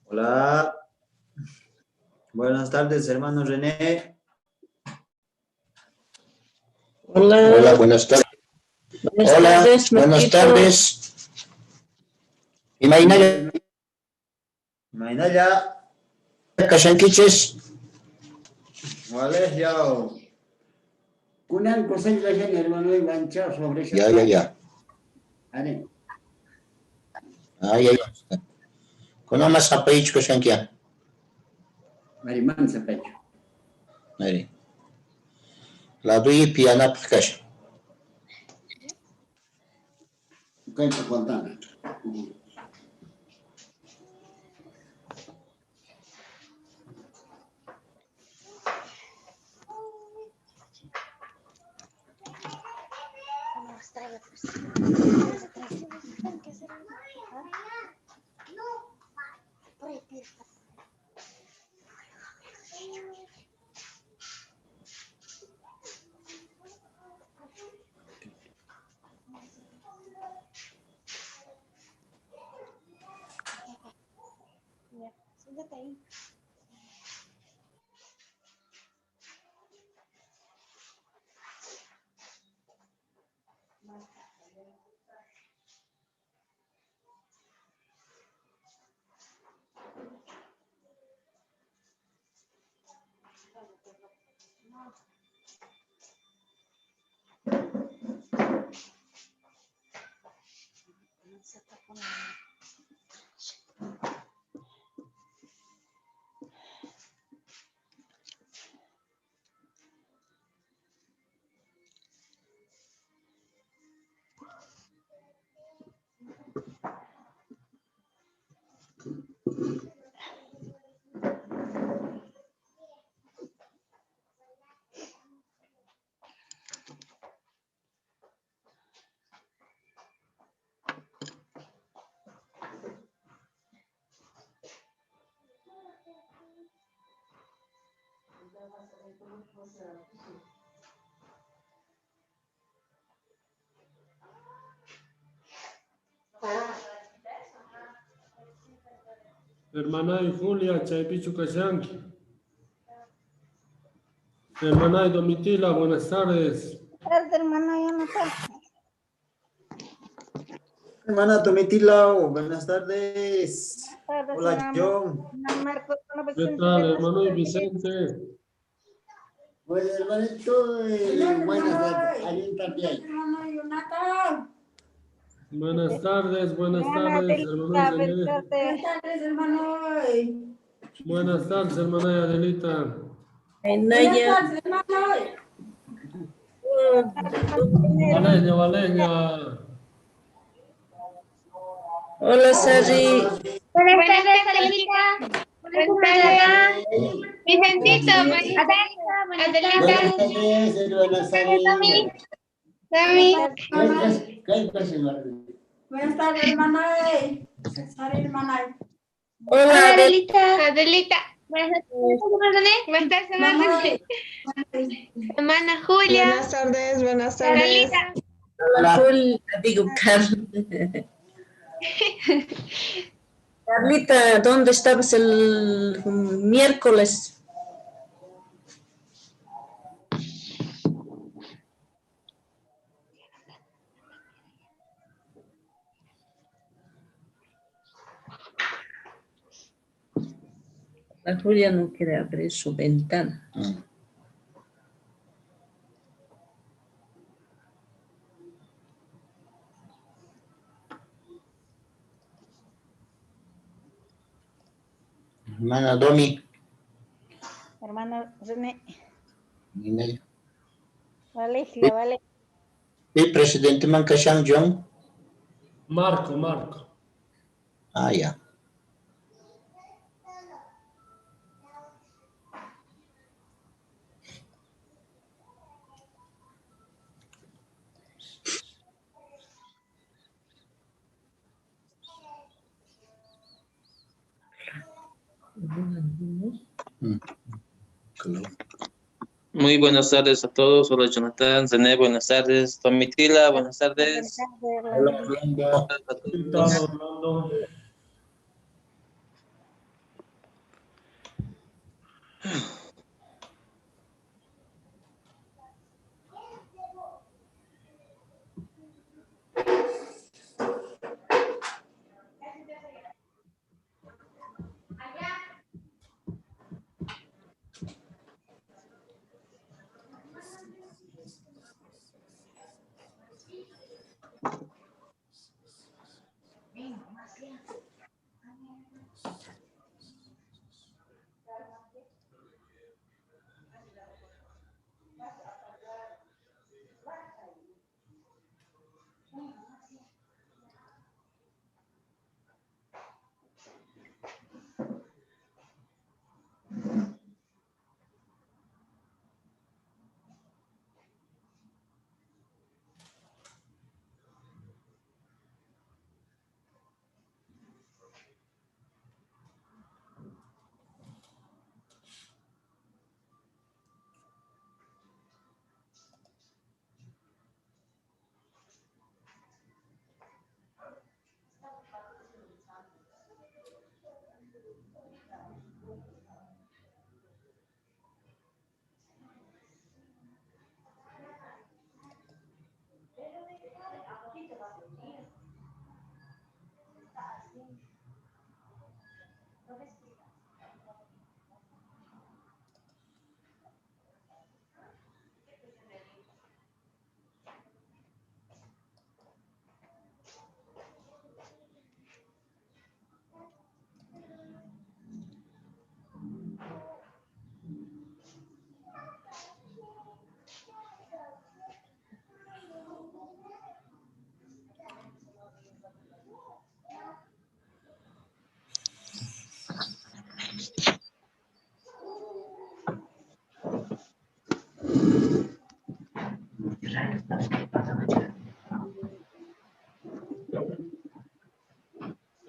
Hola. Buenas tardes, hermano René. Hola. Hola, buenas tardes. Buenas tardes. Imaynaya. Imaynaya. Kashankiches. Vale, ya. Kunan kusay kashan hermano enganchado sobre esa. Ya. Are. Ya. Kuna mas sapay kashankia. Mariman sa pecho. Mari. Laduyi piana pakash. Kay pakwantana. Siéntate ahí. Se está poniendo. Hermana y Julia, Chaypichu Kashanki. Hermana y Domitila, buenas tardes. Hermano, ya no está. Hermana Domitila, buenas tardes. Hola, John. ¿Qué tal, hermano y Vicente? Bueno, hermanito, buenas tardes. Alguien también. Buenas tardes, hermano René. Buenas tardes, hermano. Buenas tardes, hermana Adelita. Valeña. Hola, Sari. Buenas tardes, Adelita. Buenas tardes. Vicentito, buenas tardes. Adelita. Buenas tardes. Dami. Buenas tardes, hermana. Sari, hermana. Hola, Adelita. Adelita. Buenas tardes, Buenas tardes, hermana. Hermana Julia. Buenas tardes. Adelita. Hola, digo, Carlita, ¿dónde estabas el miércoles? La Julia no quiere abrir su ventana. Hermana Domi. Hermano René. Vale. Vale. El presidente man Kashan John. Marco. Ya. Muy buenas tardes a todos. Hola Jonathan, Zené, buenas tardes. Tomitila, buenas tardes. Hola, Orlando. A ¿Qué tal, todos. Orlando?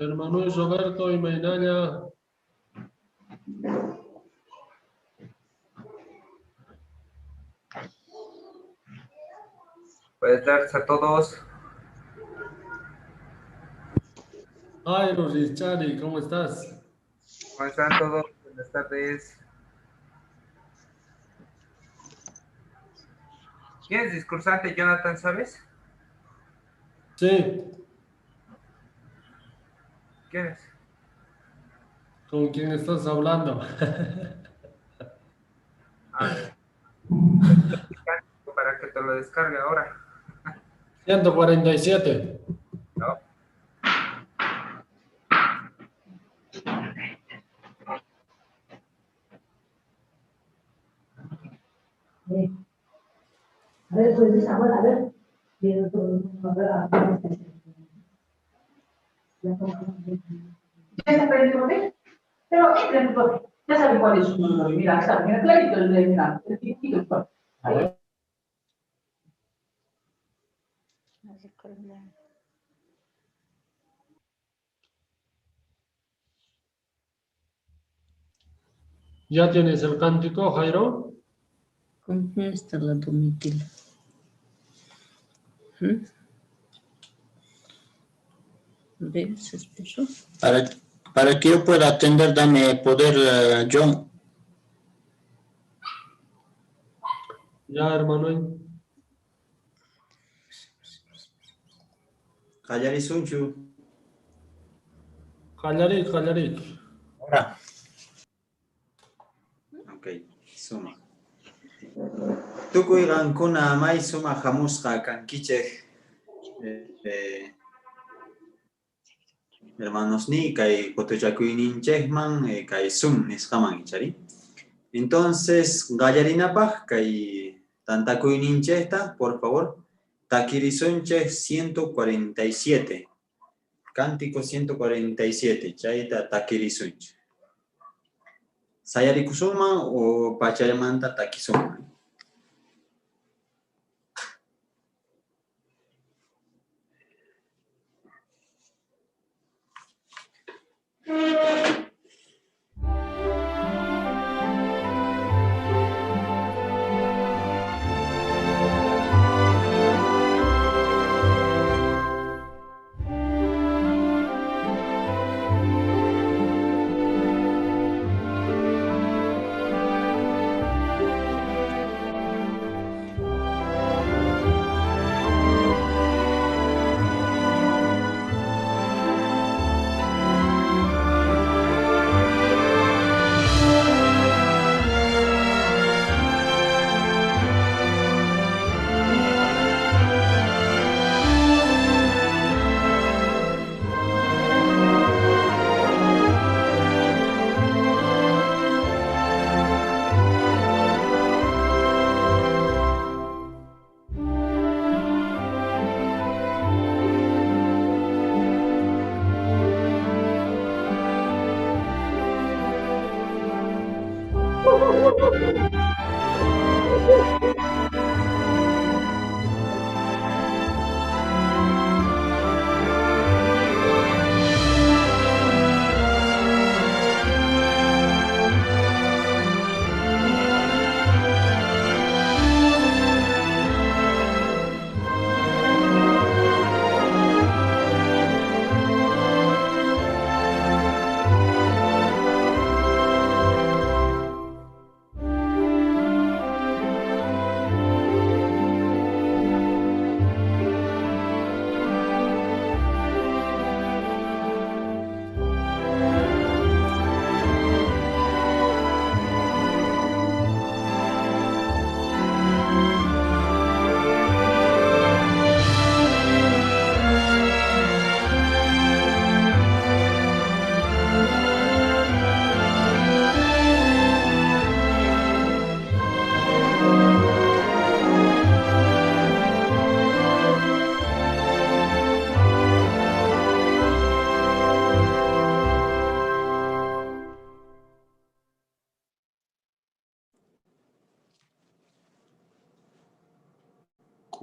Hermano Roberto y Mainaya. Buenas tardes a todos. Ay, Richari, ¿cómo estás? ¿Cómo están todos? Buenas tardes. ¿Quién es discursante, Jonathan, sabes? Sí, ¿Quién es? ¿con quién estás hablando? Ah, para que te lo descargue ahora. 147. ¿No? A ver, pues esa buena, a ver. Viene todo el mundo a ver a ver. Ya está perdido, ¿ves? Pero entren, porque ya saben cuál es su número. Mira, está, mira, clarito el de, mira, el chiquitito, el cual. Ahí. No recuerdo. ¿Ya tienes el cántico, Jairo? ¿Con quién está la Domitila? ¿Mm? ¿Ves, esposo? Para que yo pueda atender, dame poder, John. Ya, hermano. Hayari Sunchu. Jallarik, Jallarik. Ahora. Ok, suma. Tukuy rankuna may suma hamusqa kankichej. Hermanos ni kay Cotoyacuyninchejman kay sum nisqaman ichari. Entonces, gallarinapaj kay tantakuyninchejta, por favor, takirisunchej 147. Cántico 147, chayta takirisunchej. Sayarikusuma o Pachamanta takisuma.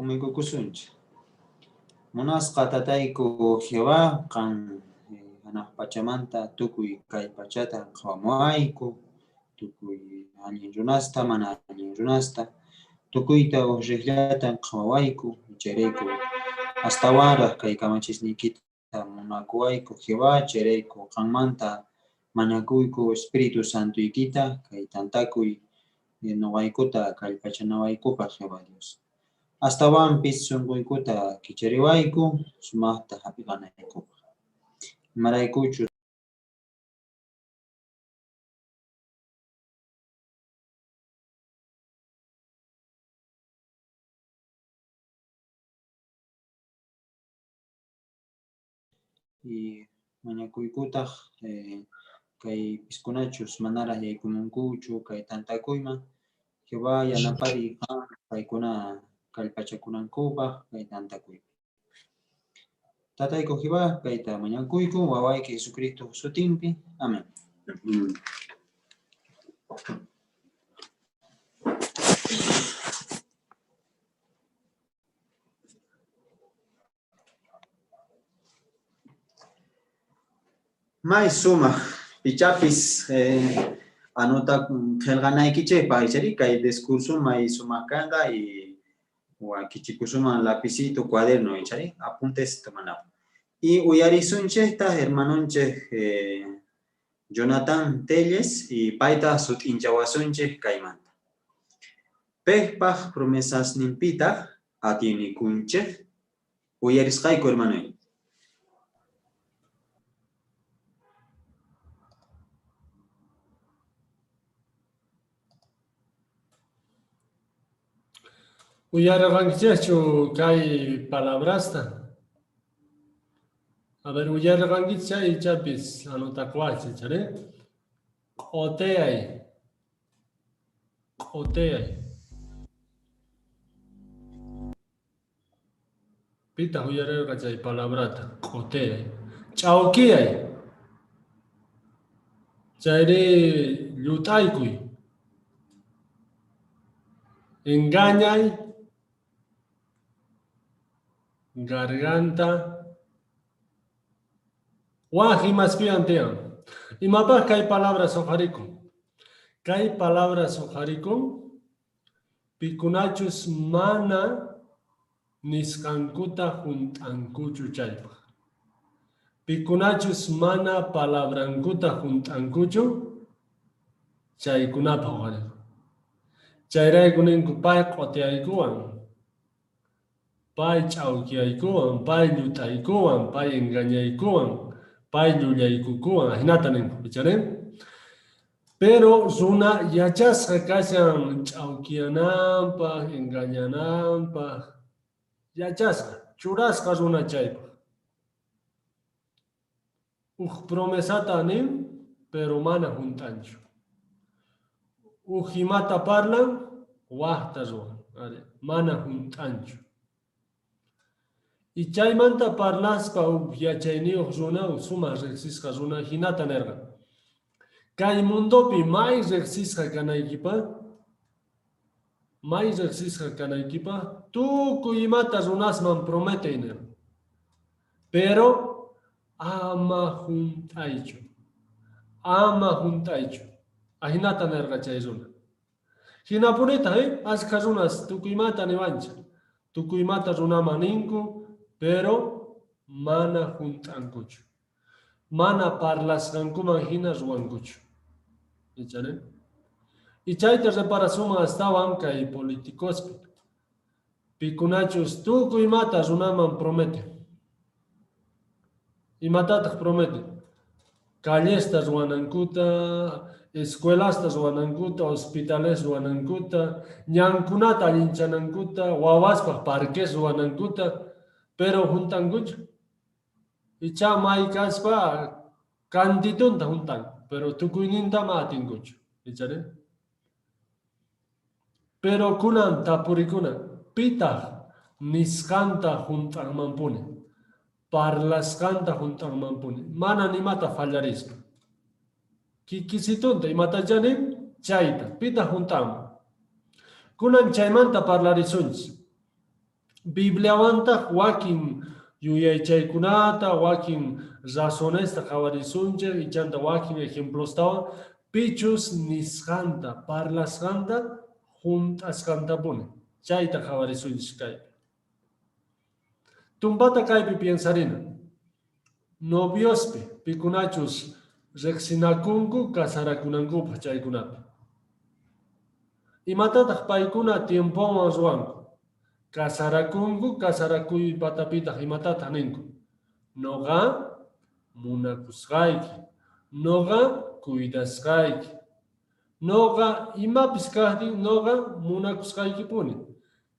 kumikukusunch. Munasqa tatayku Jehová kan hanaq pachamanta tukuy kay pachata qhawamuayku, tukuy allin runasta mana allin runasta, tukuyta riqllata qhawawayku, chayrayku astawan kay kamachisniykita munakuwayku Jehová, chayrayku qanmanta manakuyku Espíritu Santuykita kay tantakuy nuqaykuta kallpachanawaykupaq Jehová Dios. Astawanpis sunquykuta kichariwayku, sumaqta hapiqanaykupaq. Imaraykuchu y mañakuykutaq kay piskunachus manaraq yaykumunkuchu kay tantakuyman Jehová yanapariy qan paykuna kallpachakunankupaq kay tantakuypi. Tatayku Jehová kayta mañakuyku wawayki Jesucristo sutinpi. Amén. May sumaq pichapis anota qillqanaykichaypaq ichari kay discurso may sumaq kanqa y kichikusuman lapicito cuaderno ichari apuntes tomanapaq. Y uyarisunchayta hermanunchej Jonathan Telles y payta sutinchawasunchej kaymanta. Pejpaq promesasninpitaq atinikunchej uyarisqayku hermanoy. Uyaraqankichaychu kay palabrasta. A ver, uyaraqankichay chapis anotakuachi, chare. Q'oteyay. Q'oteyay. Pita uyaraqachay palabrata. Q'oteyay. Ch'awkiyay. Chayri llut'aykuy. Engañay. Garganta. Waji más piantean. Y mapa que hay palabras ojaricum. Que hay palabras ojaricum. Picunachus mana niscancuta juntancuchu chaypa. Picunachus mana palabrancuta juntancuchu chaykunapa ojaricum. Chayraykuninku pay qoteaykuwan. Pay ch'awkiyaykuwan, pay llut'aykuwan, pay engañaykuwan, pay llullaykukuwan, hinata ninku, ¿bicharen? Pero runa yachasqa kashan ch'awkiyananpaq, engañananpaq, yachasqa, churasqa runa chaypaq. Promesata nin, pero mana juntanchu. Himata parlan, waqta ruwan, mana juntanchu. Y chaymanta parlaspa yachayniyuq runa suma riqsisqa runa hinata nerqa. Kay mundopi may riqsisqa kanaykipa, tukuy imata runasman prometey ner. Pero ama juntaychu. Ahinata nerqa chay runa. Hinapunita, asqa runas tukuymata niwancha. Tukuymata runaman ninku, pero mana juntankuchu. Mana parlasqankuman hina ruwankuchu. ¿Ichane? Y chayta reparasuma estaban kay politicospi. Pikunachus tukuymata runaman promete. Imatataq promete. Callesta ruwanankuta, escuelasta ruwanankuta, hospitales ruwanankuta, ñankunata allinchanankuta, wawaspaq parques ruwanankuta, pero juntankuchu. Icha may kaspa cantitunta juntan, pero tukuyninta ma atinkuchu. ¿Ichare? Pero kunan tapurikuna, pitaq nisqanta juntanmanpuni. Parlasqanta juntanmanpuni. Mana nimata fallarispa. Kikisitunta imatachanin chayta, pita juntanman. Kunan chaymanta parlarisunchis. Biblia wanta wakin yuyaychaykunata, wakin razonesta qawarisunche, ichanta wakin ejemplos tawa, pichus nisqanta, parlasqanta, juntasqanta puni. Chayta qawarisunche kay. Tumpata kaypi piensarina. Noviospi, pikunachus, reqsinakunku, casarakunankupa chaykunapi. Imatataq paykuna tiempoman ruwanku. Casarakunku, casarakuy patapitaq imatataq ninku. Noqa munakusqayki. Noqa cuidasqayki. Noqa imapis kaqtin noqa munakusqaykipuni.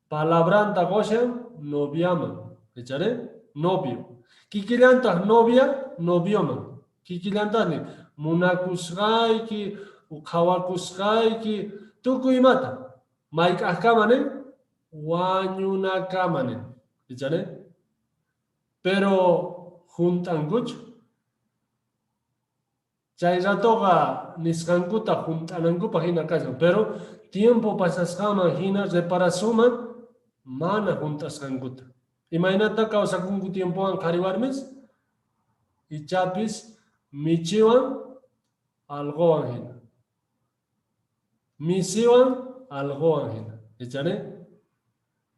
Palabranta qoshan noviaman. ¿Echaré? Novio. Kikillantaq novia, novioman. Kikillantaqmi munakusqayki, qhawakusqayki, tukuy imata. Mayk'aqkamanin, wañunakamanin. ¿Echaré? Pero juntankuchu. Chay ratoqa nisqankuta juntanankupa hina kashan. Pero tiempo pasasqaman hina reparasuman mana juntasqankuta. Imaynata kawsakunku tiempowan qhariwarmis, ichapis michiwan algowan hina. Misiwan algowan hina. ¿Echaré?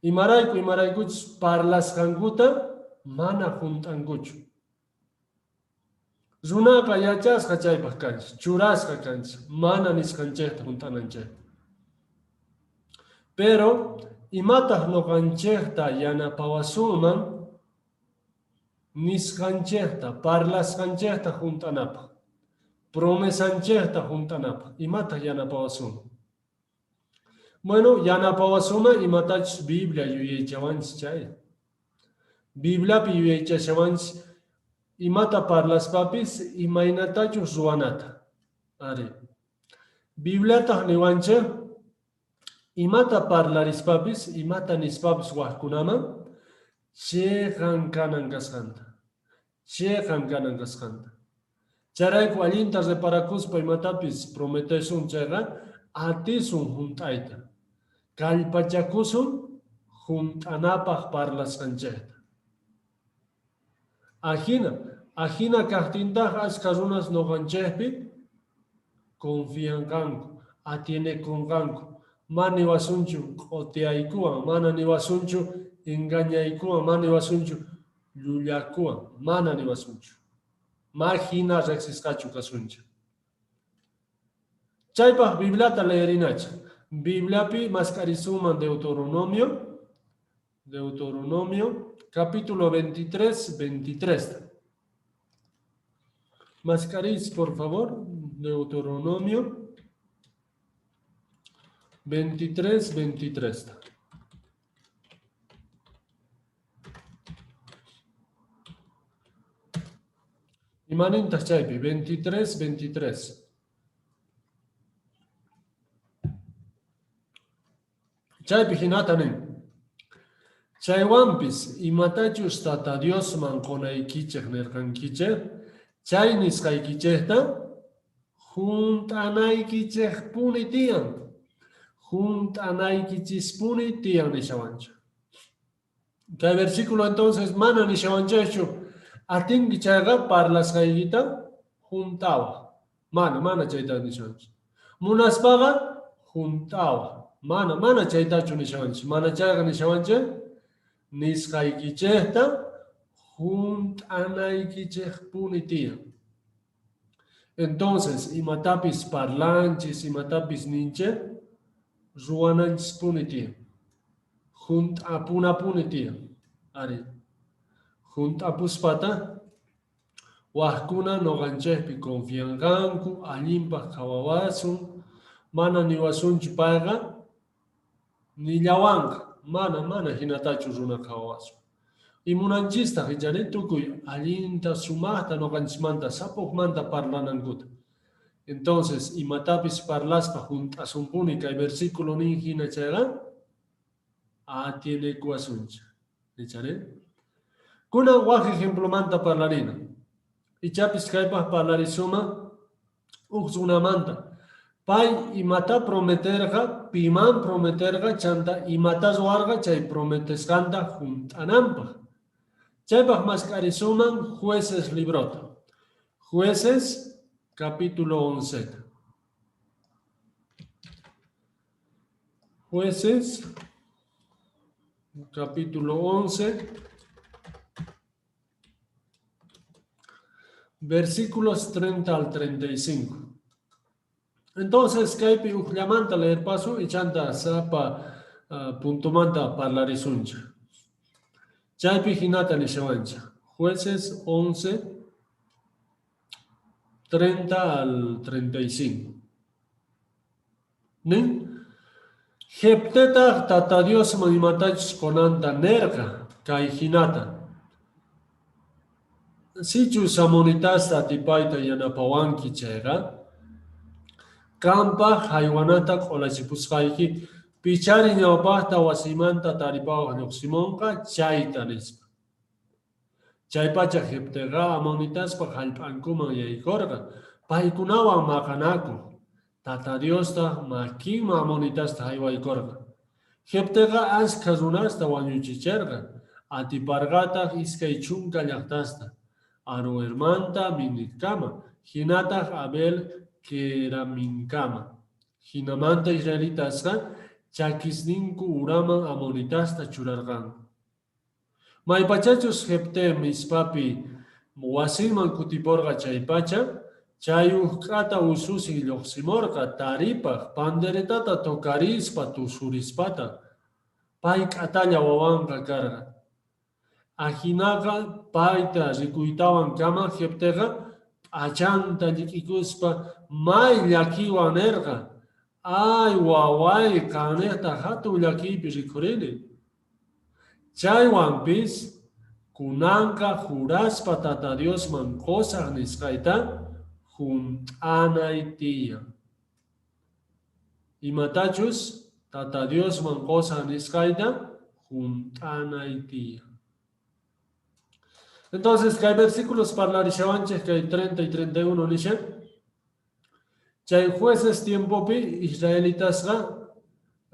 Imaraykuchus parlasqankuta mana juntankuchu. Runaqa yachasqa chaypaq kanchis, churasqa kanchis, mana nisqanchayta juntananchayta. Pero imataq noqanchayta yanapawasuman nisqanchayta, parlasqanchayta juntanapaq, promesanchayta juntanapaq, imataq yanapawasuman. Bueno, yanapawasuman imatachus Biblia yuyaychawanchis chay. Bibliapi yuyaychashawanchis imata parlaspapis imaynatachus ruwanata. Ari. Bibliataq niwanchik imata parlarispapis, imata nispapis waqkunaman, cheqan kanan kasqanta. Cheqan kanan kasqanta. Charayku allinta reparakuspa imatapis prometesun chayqa, atisun juntayta. Kallpachakusun juntanapaq parlasqanchayta. Ajina kaqtintaqa achka runas noqanchaypi confianqanku, atinekunqanku. Mana niwasunchu q'otiyaykuwan, mana niwasunchu engañaykuwan, mana niwasunchu llullakuwan, mana niwasunchu. Mahina reqsisqachu kasuncha. Chaypaq Bibliata leerinacha. Bibliapi mascarisuman Deuteronomio, capítulo 23, 23. Mascaris, por favor, Deuteronomio 23, 23. Imanintaq chaypi, 23, 23. Chaypi hinatanin. Chaywampis imatachus tata Diosman qunaykichik nirqankichik, chay nisqaykichikta juntanaykichikpuni tiyan. Juntanaykichispuni tiyan nishawancha. Kay versículo entonces mana nishawanchachu atinki chayqa parlasqaykita juntawa. Mana chayta nishawancha. Munaspaqa juntawa. Mana chaytachu nishawancha. Mana chayqa nishawancha nisqaykichikta juntanaykichikpuni tiyan. Entonces, imatapis parlanchis, imatapis ninche, ruwananchis puni tiyan. Junt'apunapuni tiyan. Ari. Junt'apuspata, waqkuna noqanchaypi confianqanku, allinpaq qawawasun, mana niwasunchu payqa, nillawanqa. Mana hinatachu runa qawawasun. Y munanchista hichari tukuy allinta sumaqta noqanchimanta sapuqmanta parlanankuta. Entonces, imatapis parlaspa juntasunpuni kay versículo nin hina chayqa atienekuasuncha. Hichari? Kunan waq ejemplomanta parlarina. Ichapis kaypaq parlarisuma uqsunamanta. Pai imata prometerga, piman prometerga, chanta imata zuarga, chay prometescanta juntanampa. Chaypaj mascarisuman Jueces librota. Jueces, capítulo 11. Jueces, capítulo 11, versículos 30 al 35. Entonces, Kaipi Ujlamanta leer paso y chanta sapa puntumanta parlarisuncha. Chaipi Hinata Nishavancha. Jueces 11, 30 al 35. ¿Nen? Jepteta tata Dios manimatach konanta nerga kai hinata. Sichu samonitasta tipaita yanapawanki chega. Kampa haywanata qolachipusqayki pichari ñawpaqta wasimanta taripawaq lluqsimunqa chayta nispa. Chaypacha jeptega amonitaspa hallp'ankuman yaykurqa paykunawan maqanakuq. Tata Diosta makinman amonitasta haywaykurqa. Jeptega asqa runasta wañuchicharqa. Atiparqataq iskay chunka llaqtasta. Aroermanta minitkama. Hinataq Abel Keraminkama. Hinamanta Israelitasqa chakisninku uraman amonitasta churarqan. Maypachachus Jepte mispapi wasinman kutiporqa chaypacha chayuqk'ata ususin lluqsimorqa taripaq panderetata tokarispa tusurispata pay k'atalla wawanqa karqa. Ajinaqa payta rikuytawan kama Jepteqa achanta llikikuspa may llakiwan nerqa. Ay waway kaneta hatu llakipi rikurini. Chaywanpis kunanqa juraspa tata Diosman qosaq nisqayta juntanay tiyan. Imatachus tata Diosman qosaq nisqayta juntanay tiyan. Entonces, que hay versículos parlarishavanches que hay 30 y 31 nishan. Chay Jueces tiempopi israelitasqa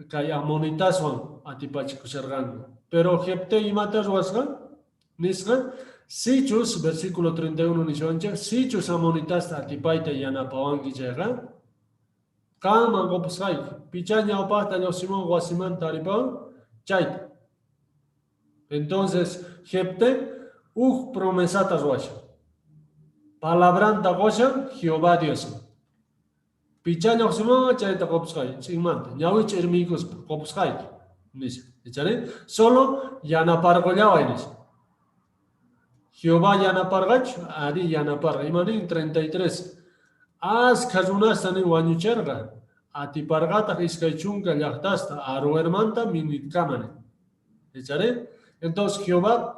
kay amonitaswan atipachikusharqanku. Pero Jepte imataswasqa nisqa sichus, versículo 31 nishancha, sichus amonitasta atipayta yanapawanki chayqa qaman qopusqayki pichaña upaqta lluqsimun wasimanta taripawan chayta. Entonces, Jepte promesata ruasha. Palabranta gosha Jehová Dios. Pichaña oximon chayta qopusqay chimanta. Ñawich ermikus qopusqay. Nisha. ¿Echare? Solo yanapargollaway nisha. Jehová yanapargach, ari yanaparga. Imanin 33. Asqa runastani wañucharqa. Atipargataq iskay chunka llaqtasta aroermanta minitkamani. ¿Echare? Entonces Jehová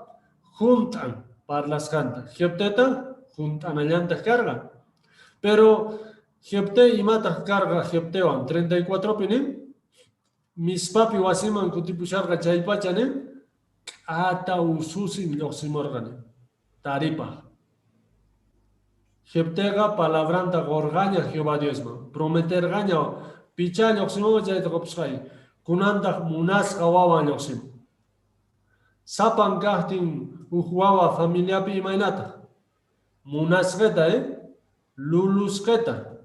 juntan parlascanta. Jepteta juntanallanta carga. Pero Jepte imata carga Jeptewan 34 pinim. Mis papi wasiman kutipusharga chaypachanim. Ata ususin lluqsimorqani. Taripa. Jeptega palabranta gorgaña Jehová Diosman. Prometergaña picha lluqsimon chayta qopusqay. Kunantaq munasqa wawan lluqsim. Sapan kahtin Uhuawa familiapi imaynata. Munasqeta, lulusqeta.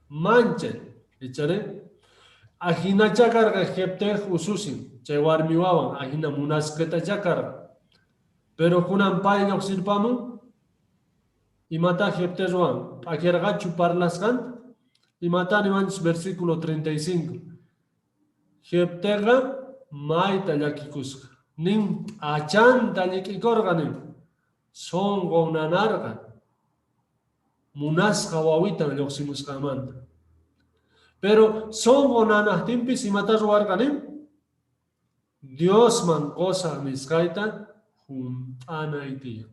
Manche. Echare. Ajina chakarga Jepte ususin. Chay warmi wawan. Ajina munasqeta chakarga. Pero kunan pay lluqsirpamun. Imata Jepte ruan. Akiergachu parlasqan. Imata nimanchis versículo 35. Jeptega mayta llakikusqa. Nin achanta llikikorganin songo nanarga munasqa wawitan lluqsimusqamanta. Pero songo nanahtinpis imata ruwarganin Diosman qosaq nisqayta juntanay tiyan.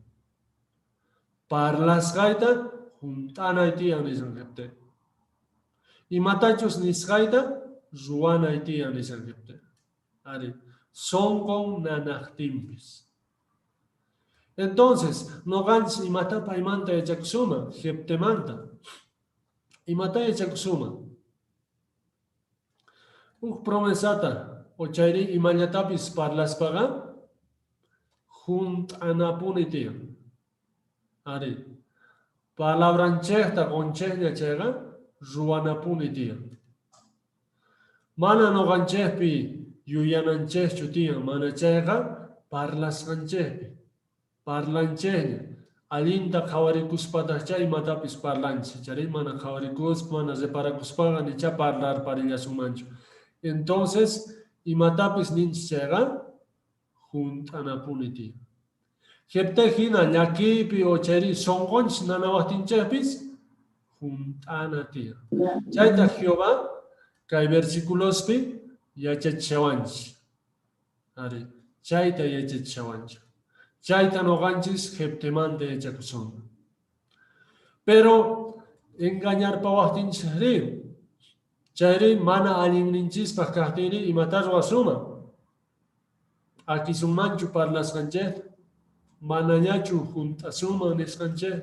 Parlasqayta juntanay tiyan nisan Jepte. Imatachus nisqayta ruwanay tiyan nisan Jepte. Ari. Son con nanahtimpis. Entonces, no gans imata paimanta echaksuma, Jeptemanta. Imata echaksuma. promesata, o chayri imañatapis parlaspaga, juntanapunitia. Ari. Palabranchehta conchehña chayga, ruanapunitia. Mana no ganchehpi, yuyananchehchu tiyan, mana chayga, parlasganchehpi. Parlanchehña. Alinta kawarikuspatas chay matapis parlanchi. Chari mana kawarikus, mana reparakuspaga ni cha parlar parillasumanchu. Entonces, imatapis ninchayga, juntanapunitia. Jeptejina llakipi o chayri songonch nanawahtinchaypis, juntanatia. Chayta Jehová, kay versículospi, yachachawanch. Ari, chayta yachachawanch. Chayta noganchis jeptemante yachakuson. Pero, engañar pawahtinchayri, chayri mana alimninchispas kahtiri imatar wasuma. Aquí sumanchu parlas gancheh, manañachu juntasuma nesgancheh.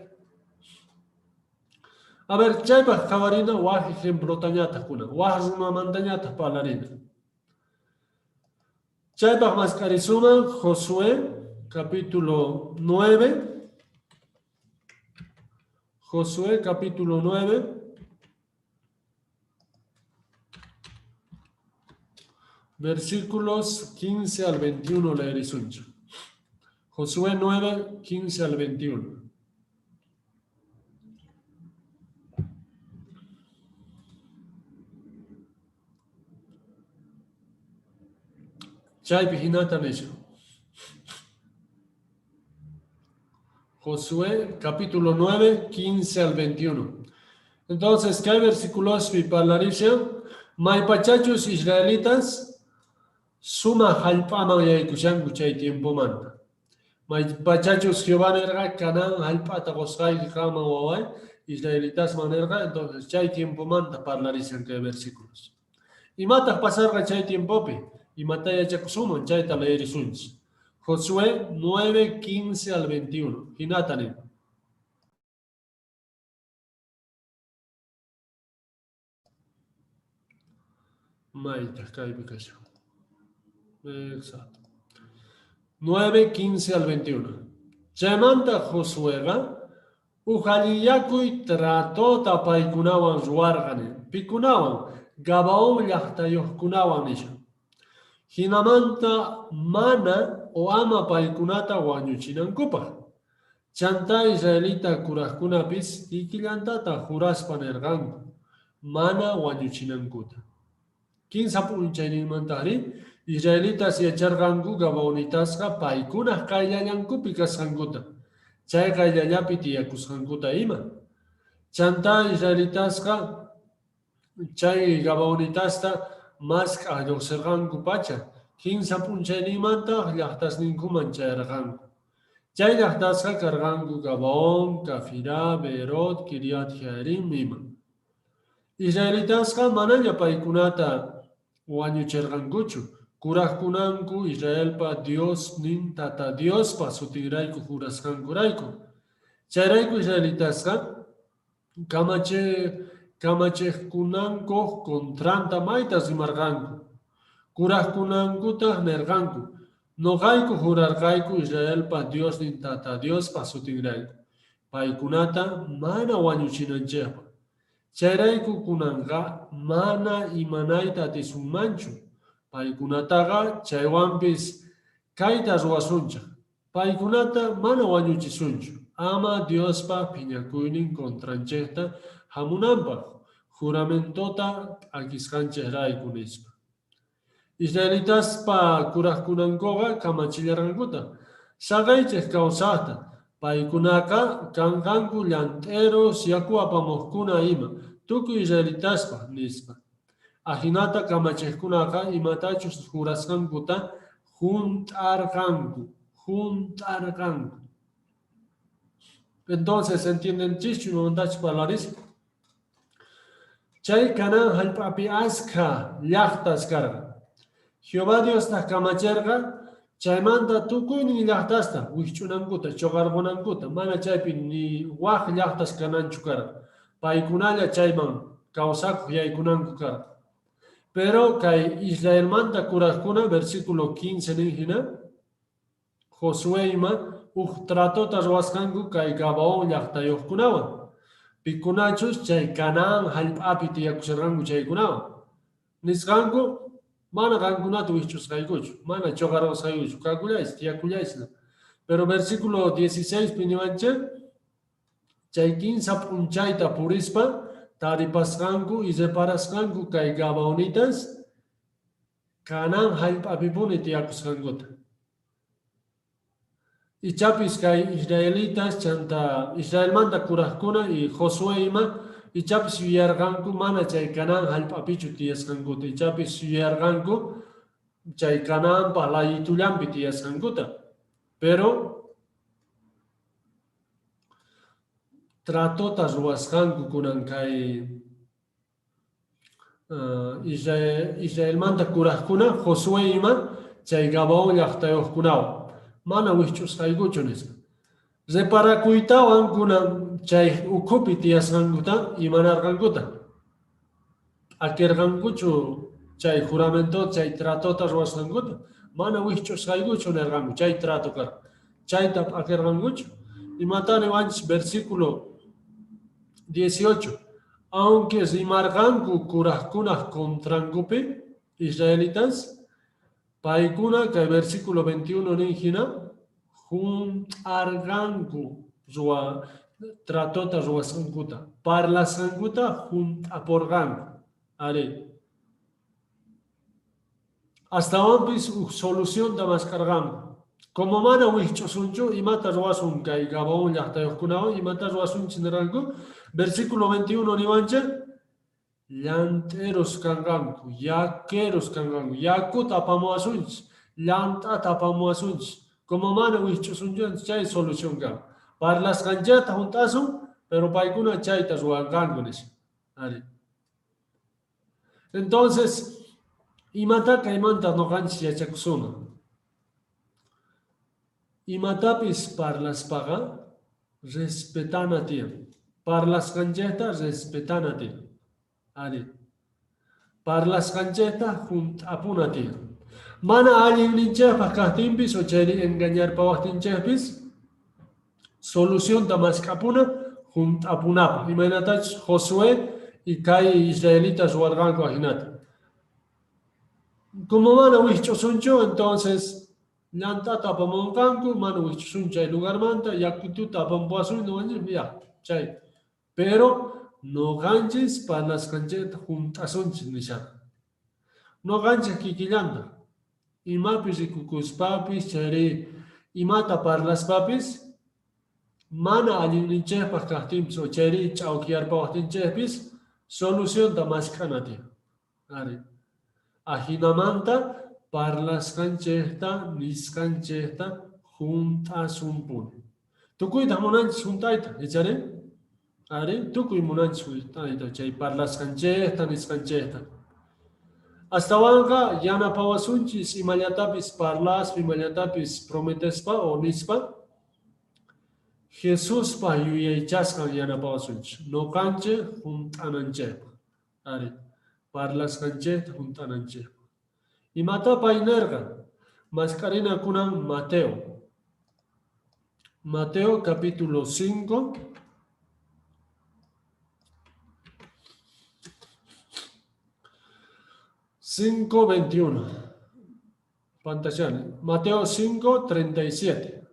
A ver, chaypa kawarina wah ejemplo tañata kuna, wah runa mantañata palarina. Chaypa mascarizuma Josué, capítulo 9. Josué, capítulo 9. Versículos 15 al 21 leerisuncho. Josué 9, 15 al 21. Chay pijinata nesho. Josué capítulo 9, 15 al 21. Entonces, ¿qué versículos parlarisha? Maipachachos israelitas suma halpama yaikushangu chay tiempo manta. Maipachachos Jehová nerga Canaán halpata gosgai kama wawai israelitas manerga, entonces chay tiempo manta parlarishan que versículos. Y matas pasarga chay tiempo pe, y mataya chakusumon chay taleerisunch. Josué 9, 15 al 21. Hinatanim. Maita, caipicación. Exacto. 9, 15 al 21. Chamanta Josuega, Ujaliyakuy trato tapaikunawan ruargane. Pikunawan, Gabaon yahtayohkunawan nisha. Hinamanta mana o ama paikunata wañuchinankupa. Chanta israelita kuraskunapis ikillantata juraspan erganku. Mana wañuchinankuta. 15 punchaynimantari israelitas yacharganku gabaonitasqa paykunaq qayllallankupi kasqankuta. Chay qayllallapi tiyakusqankuta ima. Chanta israelitasqa chay gabaonitasta mas k'aylluqsirqanku pacha. 15 punchaynimanta llaqtasninkuman chayrqanku. Chay llaqtasqa karqanku Gabaon, Cafirá, Beerot, Kiriat Jearim ima. Israelitasqa manaña paykunata wañuchirqankuchu. Kuraqkunanku Israelpa Dios nin tata Diospa sutinrayku jurasqankurayku. Chayrayku Israelitasqa kamachejkunanku contranta maytas rimarqanku. Kuraqkunankutaq nerqanku. Noqayku jurarqayku Israelpa Dios nin tata Diospa sutinrayku. Paykunata mana wañuchinanchikpa. Chayrayku kunanqa mana imanayta atisunmanchu. Paykunataqa chaywanpis kayta ruwasunchik. Paykunata mana wañuchisunchu. Ama Diospa piñakuynin contranchikta hamunanpaq. Juramentota akisqanchikrayku nispa. Israelitaspa kuraqkunankuqa kamachillarqankuta. Saqaychik kawsaqta. Paykunaqa kanqanku llanteros yaku apamuqkuna ima. Tukuy Israelitaspa nispa. Ajinata kamachikkunaqa imatachus jurasqankuta juntarqanku. Entonces, ¿entienden chichu no mandach palaris? Chay Canaán halpapi aska llaqtas karqa. Jehová Dios ta kamacharqa chaymanta tukuynin llaqtasta wikch'unankuta choqarqunankuta mana chaypi ni waq llaqtas kananchu karqa. Paykunalla chayman kawsakuq yaykunanku karqa. Pero que Israel manta curajkuna, versículo 15 ninjina, Josué ima, trato taswaskanku kay Gabaón llaqtayuqkunawan. Pikunachus chay Canaán hallp'api tiyakusarqanku chaykunawan. Nisqanku, mana qankunata wischusqaykuchu, mana choqarusqaykuchu, kakullaysi, tiyakullaysi. Pero versículo 16 piniwancha, chay 15 punchayta purispa, taripasqanku y separasqanku kay Gabaonitas, Canaán hallp'apipuni tiyakusqankuta. Y chapis kay Israelitas chanta Israel manta kurajkuna y Josué ima y chapis yuyarqanku mana chay Canaán hallp'apichu tiyasqankuta y chapis yuyarqanku chay Canaán layitullampi tiyasqankuta. Pero tratotas ruwasqanku kunan kay Israel manta kurajkuna Josué ima chay Gabaón llaqtayuqkunawan. Mana wischusqaykuchu nisqa. Reparakuytawan kunan chay ukupi tiyasqankuta imanarqankuta. Akirqankuchu chay juramento, chay tratota ruwasqankuta. Mana wischusqaykuchu nirqanku, chay trato kar. Chayta akirqankuchu. Imatani wanchis versículo 18. Aunque rimarqanku kuraqkunaq contrankupi, israelitas, paikuna que versículo 21 ninjina juntarganku ruwa tratota ruwasankuta parlasankuta juntaporganku are hasta wampis solución damascarganku como mana wichchosunchu imata ruwasun kay Gabaón llaqtayuqkunawan imata ruwasun chinarganku versículo 21 niwancha llanteros kanganku, yaqueros kanganku, yakut apamuasunch, llanta tapamuasunch. Como mana wichchosunchu chay solución kan. Parlas kanchata juntasun, pero paikuna chaytas ruangankunis. Entonces, imata kaymanta no kanchis yachakusuna. Imatapis parlas paga, respetana tiyan. Parlas kanchata respetana tiyan. Parlas kancheta junt apunati. Mana alguien ninchapa kahtimpis o cheri engañar pawahtinchapis. Solución tamas kapuna junt apunapa. Imanatach Josué y kai israelitas warganko ajinata. Como mana wichchosuncho, entonces llanta tapamonganku, mana wichchosuncha el lugar manta, yakutu tapampuasun no ya, chay. Pero no ganches para las canchetas juntas nishan. No ganches kikillanta. Imapis y cucuspapis, chere, imata para las papis, mana alinchepas kahtims o cheri chaukiar pawahtinchepis, solución da más canati. Ajinamanta para las canchetas, niscancheta, juntas un pun. Tu cuidas monanchis juntaita, echaré? Tukuy munanchis chay parlas kancheta, niskancheta. Hasta wanka yana pawasunchis imallatapis parlas, imallatapis prometespa o nispa. Jesús pa yuyaychaskan yana pawasunchis. No kanche juntananchepa. Parlas kancheta juntananchepa. Imata painerga. Mascarina kunan Mateo. Mateo capítulo 5. 5:21. Pantalla. Mateo 5:37.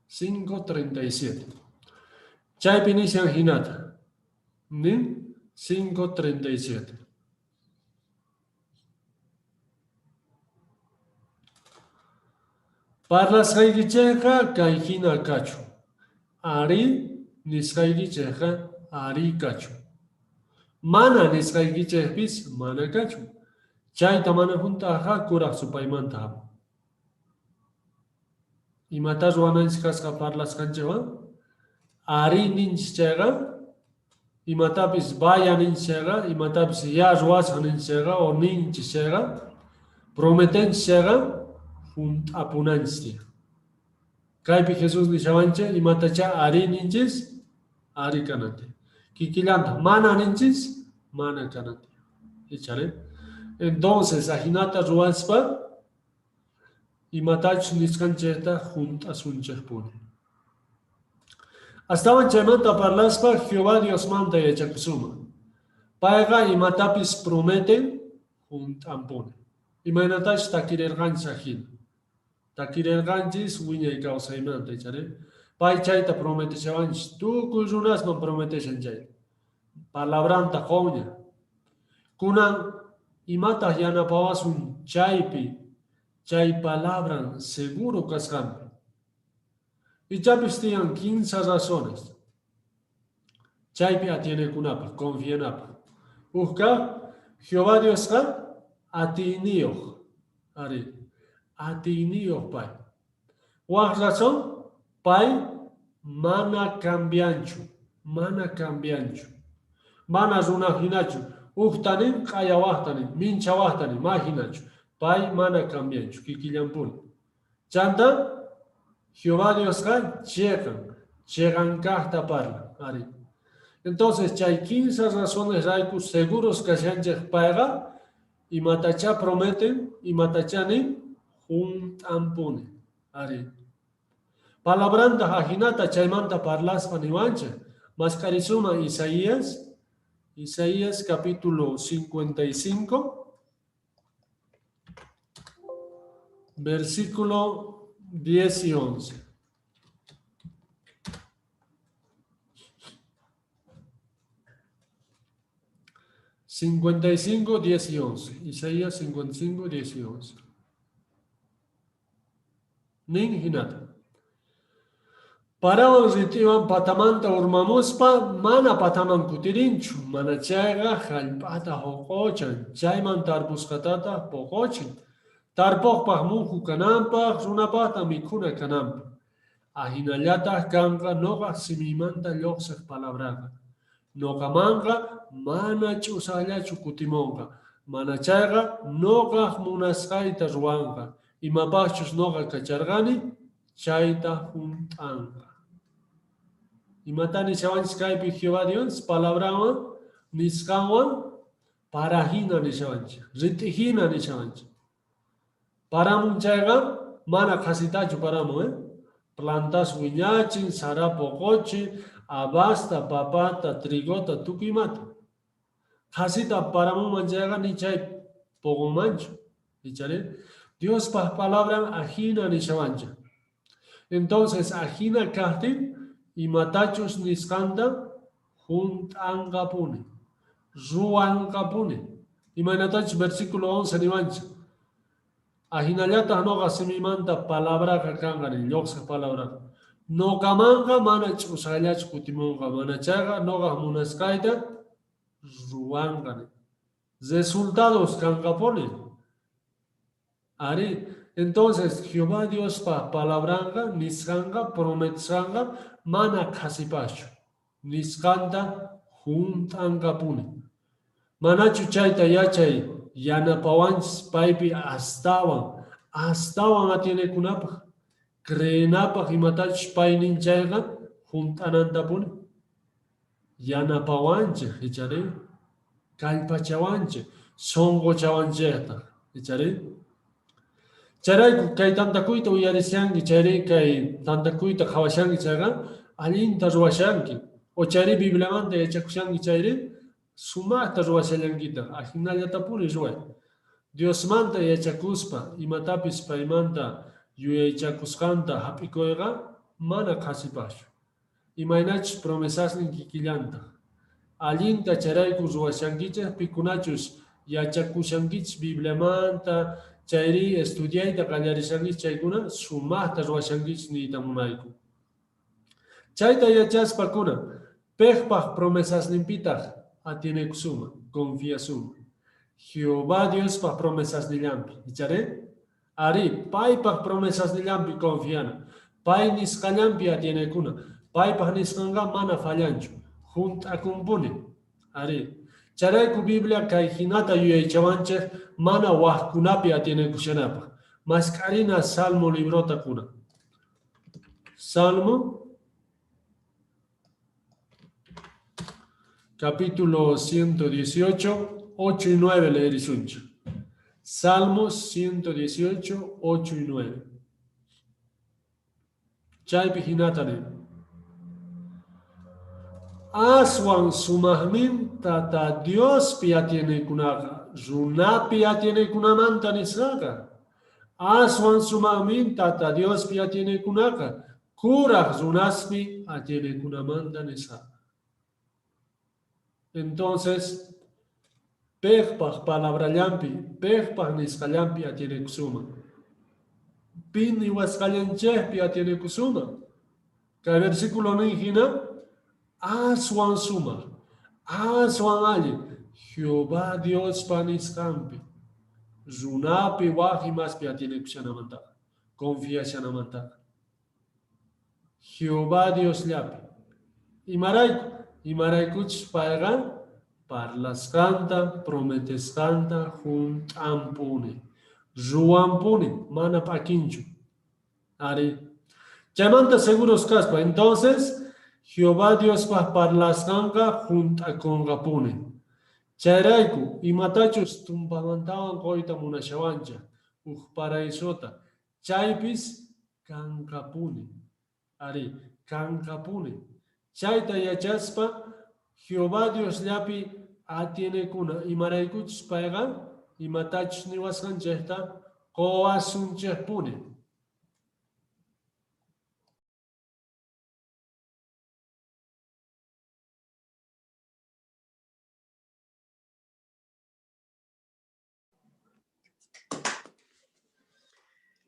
5:37. Chay pinisian hinata. 5:37. Parlas haygicheja kaijina kachu. Ari nisqaygicheja ari kachu. Mana nisqaygichejpis mana kachu. Chayta mana juntaja kuraq supaymanta. Imata ruwananchis kasqa parlas kanchaywan ari ninchis chayqa imatapis vaya ninchis chayqa imatapis ya ruwasqa ninchis chayqa o ninchis chayqa prometenchis chayqa juntapunanchis. Kaypi Jesús nishawancha imatacha ari ninchis ari kanante. Kikillanta mana ninchis mana kanante. ¿Echaré? Entonces, ajinata ruaspa y matach niscancheta juntas un chespune. Hasta un chamanta parlaspa Jehová Dios manda y echakusuma. Paga y matapis prometen juntan pone. Y manatach takirergan sajin. Takirerganjis wiña y causa y manta, ¿echaré? Pai chaita promete chavanch. Tú cuyunas no prometes en chay. Palabranta joña. Kunan y matas yana pawas un chaypi. Chay palabran seguro cascampi. Y chapis tienen 15 razones. Chaypi atiene kunapa, confía en apa. Busca Jehová Dios atinioh. Ari. Atinioh pai. Wah razón. Pai mana cambianchu. Mana cambianchu. Mana runahinachu. Uhtanin kayawahtanin. Minchawahtanin. Mahinachu. Pai mana cambianchu. Kikillampun. Chanta. Jehová Dios llegan kahta parla. Ari. Entonces, hay 15 razones raikus seguros que se han llegado y matacha prometen y matachani juntampune. Ari. Palabranta ajinata chaymanta parlas panivancha. Mascarizuma Isaías capítulo 55, versículo 10 y 11. $55, 10 y 11. Isaías 55, 10 y 11. Nin hinata. Parawan ritiwan patamanta urmamuspa mana pataman kutirinchu. Mana chayga jalpata hokochan. Chayman tarpuskatata pokochin. Tarpokpaq muhu kananpaq, runapaqta mikuna kananpaq. Ajinallataq kanqa noqa simimanta lluqsiq palabraqa. Noqamanqa mana ch'usallachu kutimunqa. Mana chayqa noqaq munasqayta ruwanqa. Imapaqchus noqa kacharqani chayta junt'anqa. Imatani chawanchis kaypi Jehová Dios palabrawan nisqanwan parahina nishawanchis. Rit'ihina nishawanchis. Paramun chayqa mana qasitachu paramun, plantas wiñachin, sarapoqochin, abasta, papata, trigota, tukimata. Qasita paramun chayqa ni chay pogomanchu. ¿Echaré? Dios palabra ajina nishawancha. Entonces ajina kahtin y matachus nisqanta junt'anqapuni. Ruwanqapuni. Imanatach versículo 11 niwancha. Ajinallata noqa simimanta palabra kanqani, lluqsiq palabra. Noqamanqa mana ch'usallachu kutimunqa, mana chayqa noqa munasqayta ruwanqani. Resultados kanqapuni. Ari, entonces Jehová Dios palabranqa, nisqanqa, prometisqanqa, mana qasipachu. Nisqanta junt'anqapuni. Manachu chayta yachay. Yanapawanchis paypi astawan atiene kunapaq. Creenapaq imatachus paynin chayqa junt'anantapuni. Yanapawanchik, echaré. Kallpachawanchik, sonqochawanchikta, echaré. Charayku kay tantakuyta uyarisyanki, chayri kay tantakuyta qhawashanki chayqa allinta ruwashanki. O chayri Bibliamanta yachakushanki chayri sumaqta ruwashallankita, ajinallatapuni ruway. Diosmanta yachakuspa, imatapis paymanta yuyaychakusqanta hap'ikuyqa mana qasipaschu. Imaynachus promesasnin kikillanta. Allinta charayku ruwashankichis, pikunachus yachakushankichis Bibliamanta, chayri estudiayta qallarishankichis chaykuna sumaqta ruwashankichis niyta munayku. Chayta yachaspa kuna, pejpaq promesasninpitaq atiene suma, confía suma. Jehová Dios pa promesas nillampi. ¿Echaré? Ari, pai pa promesas nillampi confiana. Pai nisqallampi atiene kuna. Pai pa nisqanga mana fallanchu. Junta kumpuni. Ari. Charayku Biblia kay hinata yuyaychawanchik mana waqkunapi atiene kushanapaq. Mascarina Salmo librota kuna. Salmo capítulo 118, 8 y 9 leerisuncha. Salmos 118, 8 y 9. Chaypi hinatani. Aswan sumahmin tata Dios pia tiene kunaka. Runa pia tiene kunamanta nisaka. Aswan sumahmin tata Dios pia tiene kunaka. Kurak runasmi atiene kunamanta nisaka. Entonces, pejpaj palabra llampi, pejpaj niskallampi atiene kusuma. Pin y huascayanchehpi atiene kusuma. Que versículo no ingina, aswan suma, aswan ali, Jehová Dios paniskampi, runapi wajimaspi atiene kushanamanta, confía shanamanta. Jehová Dios llapi. Y maraicuch paegan, parlas canta, prometes canta, juntampune. Ruampune, mana paquinchu. Ari. Llamanta seguros caspa. Entonces, Jehová Dios pa parlas canta, junta con gapune. Chayraiku, y matachos tumpamantawan coita munashawancha. Paraisota. Chaypis, cancapune. Ari, cancapune. Chayta yachaspa, Jehová Dios llapi atiene kuna. Y maraikuchis paegan, y matachos ni waskan chehta, koasun chehpune.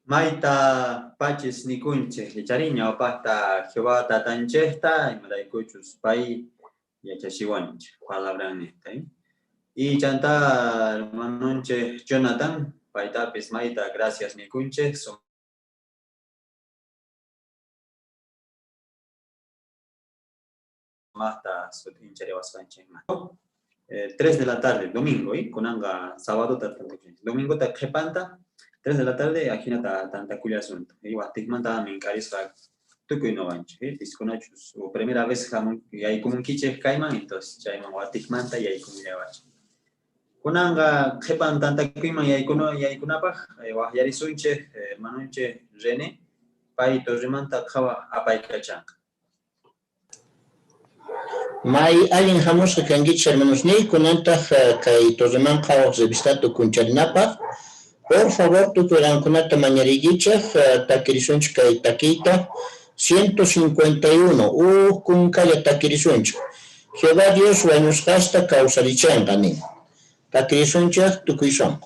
Maita pachis nikunche, chariña opasta Jehová tatanchesta, y maraicuchus pai yachashiwanch, palabra nesta. Y chanta hermanonche Jonathan, paitapis maita, gracias nikunche, masta sutinchare waskanche. 3 de la tarde, domingo, kunanga sábado domingo ta kepanta 3 de la tarde aquí nata tanta culia asunto. Y guatikmanta min carisca tukuy no vancho. Disconachus o primera vez jamón y hay como un quiche caiman entonces chayman guatikmanta y hay como ya vacho. Kunanga kepan tanta kuima y hay kunapa yari sunche hermanonche René pai torrimanta kawa apai kachanka. May alguien jamás que kangichi hermanos ni kunanta kai tozeman kawa revistatu kuncharinapa. Por favor, tu puedan kunata mañarigicha takirisunch kai takita 151 kunkaya takirisunch. Jehová Dios wañus hasta causarichan tanin. Takirisuncha tukuison.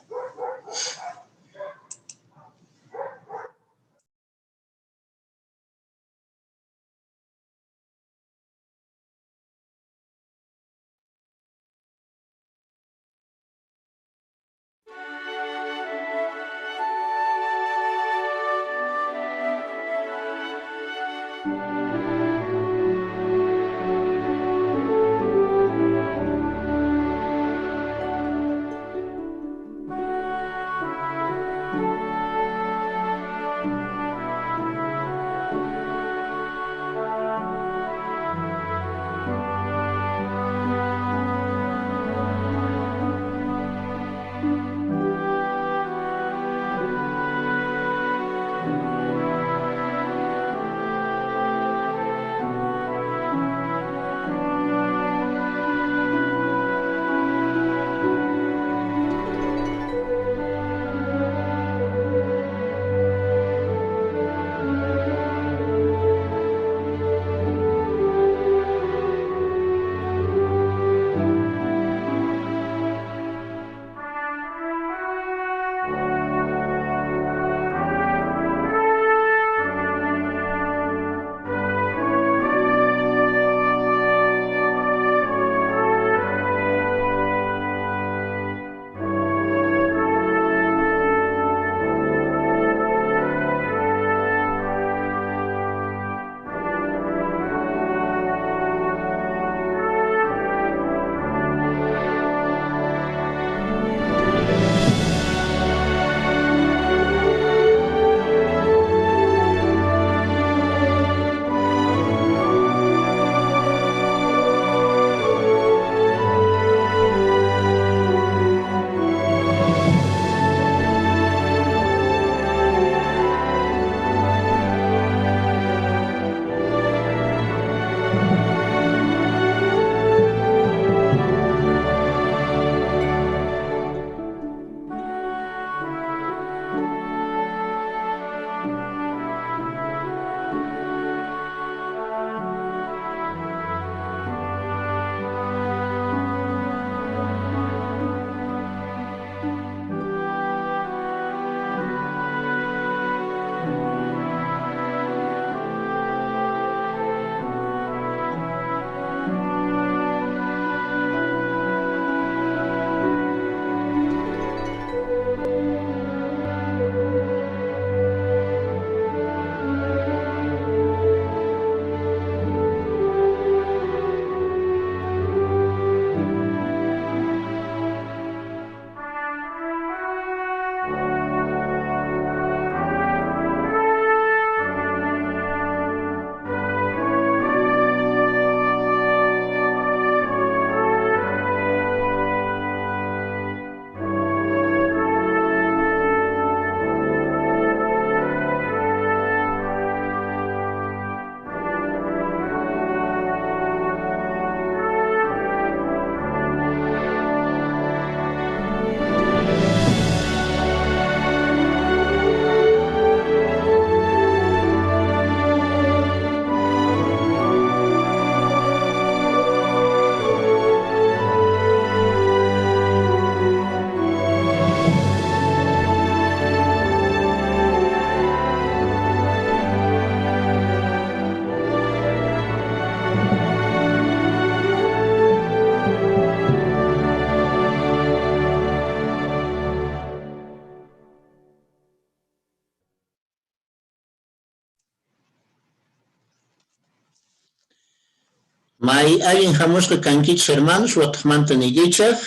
May alguien jamás que canquich hermanos, watmanta nigichak,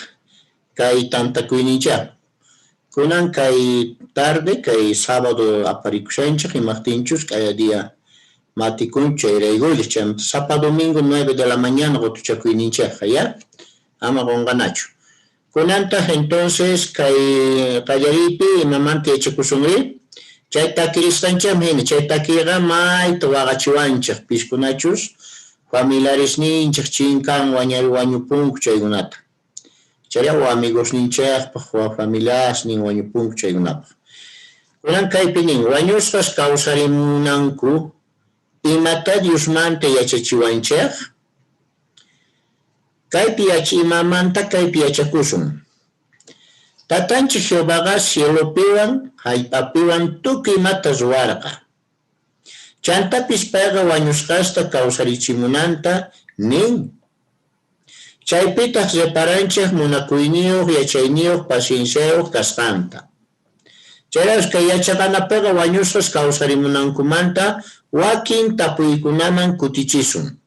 kay tanta kuinicha. Kunan kay tarde, kay sábado aparikushanchak y martinchus, kay día matikuncha y regulichan. Sábado domingo 9 de la mañana, gotucha kuinicha, ya. Ama gonganacho. Kunanta entonces kay kayaripi mamante echekusungri. Chayta kiristancham hini, chayta kira may tuwagachiwanchak piskunachus. Familiares ninchak chinkan wañupunk chaygunata. Chayra amigos ninchakpaq familias nin wañupunk chaygunapaq. Kunan kaypi nin wañusqas kawsarimunanku imata Diosmanta yachachiwanchaq. Kaypi imamanta kaypi yachakusun. Tatanchik Jehová cielopiwan hallpapiwan tukuy imata ruwarqa. Chantapis payqa wañusqasta kawsarichimunanta nin. Chaypitaq reparanchik munakuyniyuq yachayniyuq pacienciayuq kasqanta. Chayrash kay yachaqanapiqa wañusqas kawsarimunankumanta wakin tapuykunaman kutichisun.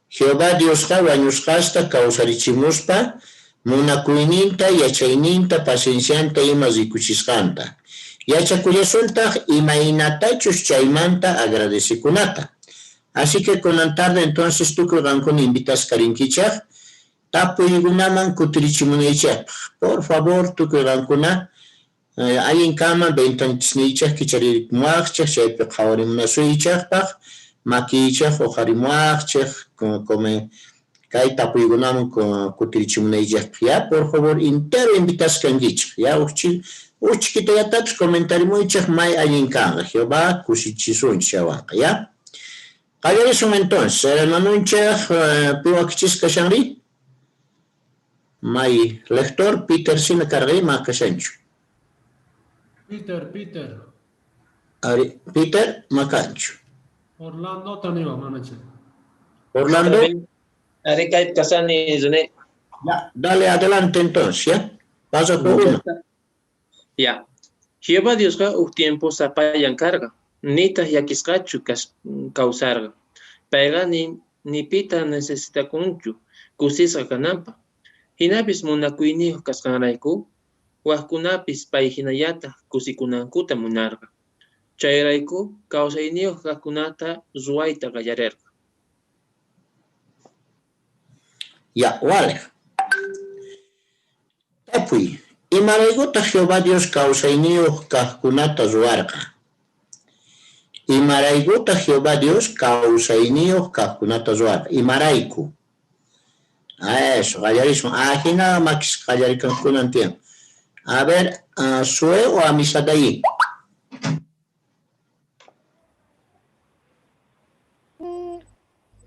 Jehová Diosqa wañusqasta kawsarichimuspa munakuyninta yachayninta paciencianta ima rikuchisqanta. Yachakullasultaq imaynatachus chaymanta agradecikunata. Así que con la tarde entonces tú que con invitas karinkichaq tapuygunaman kutirichimunaychaq. Por favor tú que gankuna hay en cama ventanchnichaq kicharimuaqchaq chaypi qhawarimunasuychaqpaq makichaq oqarimuaqchaq come kay tapuygunaman kutirichimunaychaq. Ya por favor entero invitas kankichaq. Ya uchkita yatapis comentario muychaq may allin kanga. Jehová kushichisunchaq chawanqa, ya. Qallarisum entonces, hermanunchaq piwakichisqa shanri. May lector Peter sina kargay ma kashanchu. Peter. Ari, Peter makanchu. Orlando taniwa manache. Orlando. Ari kay kasani zune. Ya, dale adelante entonces, ya. Pasa por uno. Ya. Jehová Dios ka tiempo sapayan carga. Nitas yakiscachu causarga. Pega ni pita necesita kunchu. Kusisa kanampa. Hinapis munakuiniho kaskanraiku. Wahkunapis pay hinayata kusikunankuta munarga. Chayraiku kausainiho kakunata zuaita gallarerga. Ya, vale. Tapuy. Imaraiguta Jehová Dios kausainiho kakunata zuarga. Imaraiguta Jehová Dios kausainiho kakunata zuarga. Imaraiku. Eso, gallarismo. Aquí nada más gallarican con entiendo. A ver, Sue o a Misadaí.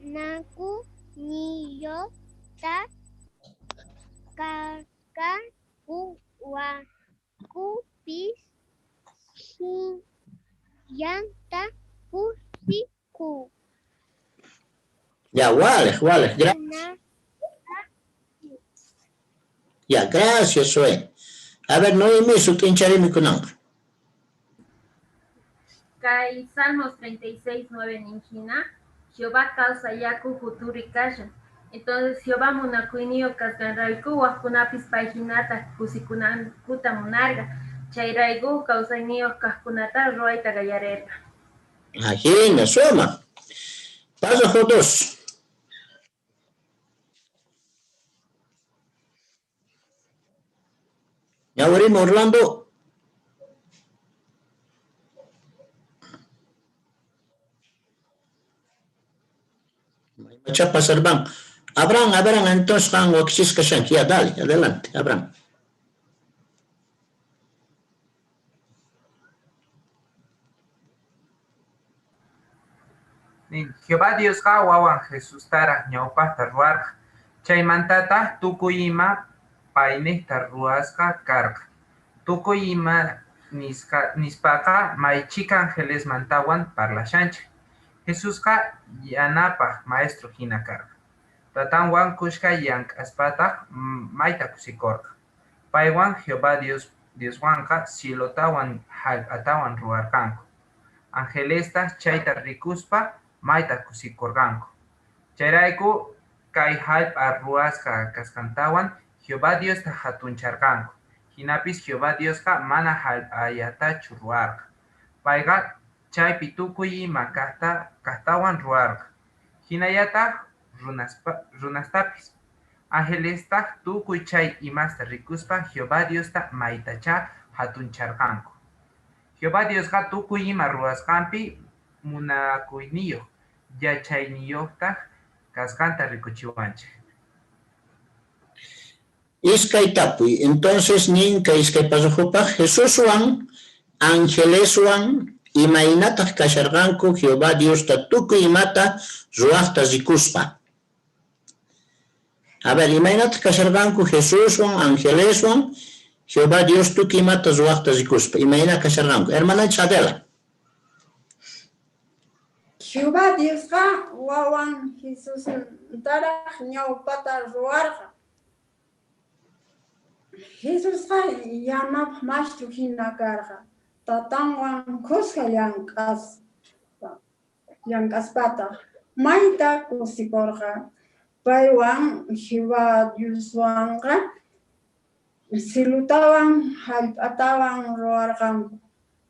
Naku niyo ta kaka uwa kupis yanta pusiku. Ya, vale. Ya, gracias, Sue. A ver, Noemi, su quincharimi con nombre. Kai Salmos 36:9 ninjina, Jehová causa yaku futuri kasha. Entonces Jehová munakuinio kasganraiku wakunapis paihinata kusikunan kuta munarga. Chayraigu causainio kaskunata roaita gallareta. Agina, suma. Paso juntos. Ya abrimos Orlando. Chapa Serván. Abraham, entonces van a que ya, dale, adelante, Abraham. Jehová Dios wawan Jesús tara ñawpasta ruarqa. Chaymantata tukuyima paynista ruasqa karqa. Tukuyima nispaqa maychika ángeles mantawan parlashanchik. Jesúsqa yanapaq maestro hina karqa. Tatanwan kushka llank'aspataq mayta kusikorqa. Paywan Jehová Dioswanqa cielotawan hallp'atawan ruwarqanku. Angelesta chayta rikuspa mayta kusikorqanku. Chayrayku kay hallp'a ruwasqa kasqantawan Jehová Dios ta hatuncharqanku. Hinapis Jehová Dios ka mana hallp'ayatachu ruwarqa. Payqa chaypi tukuy ima kaqtawan ruwarqa. Hinallataq runastapis. Angelestaq tukuy chay imasta rikuspa Jehová Dios ta maytacha hatuncharqanku. Jehová Dios ka tukuy ima ruwasqanpi munakuyniyuq yachayniyuqtaq kasqanta rikuchiwanchik. Iskay tapuy. Entonces, ninka iskay pasajupaq Jesuswan, Angeleswan, imaynataq kasharqanku Jehová Dios ta tukuy imata ruwaqta rikuspa. A ver, imaynataq kasharqanku Jesuswan, Angeleswan, Jehová Dios tukuy imata ruwaqta rikuspa. Imayna kasharqanku. Hermana Chadela. Jehová Diosqa wawan Jesus taraq ñawpata ruwarqa. Jesusqa yanapaq mashtu hina karqa. Tatanwan kusqa llank'aspata mayta kusikurqa. Paywan Jehová Dioswanqa silutawan hallp'atawan ruwarqanku.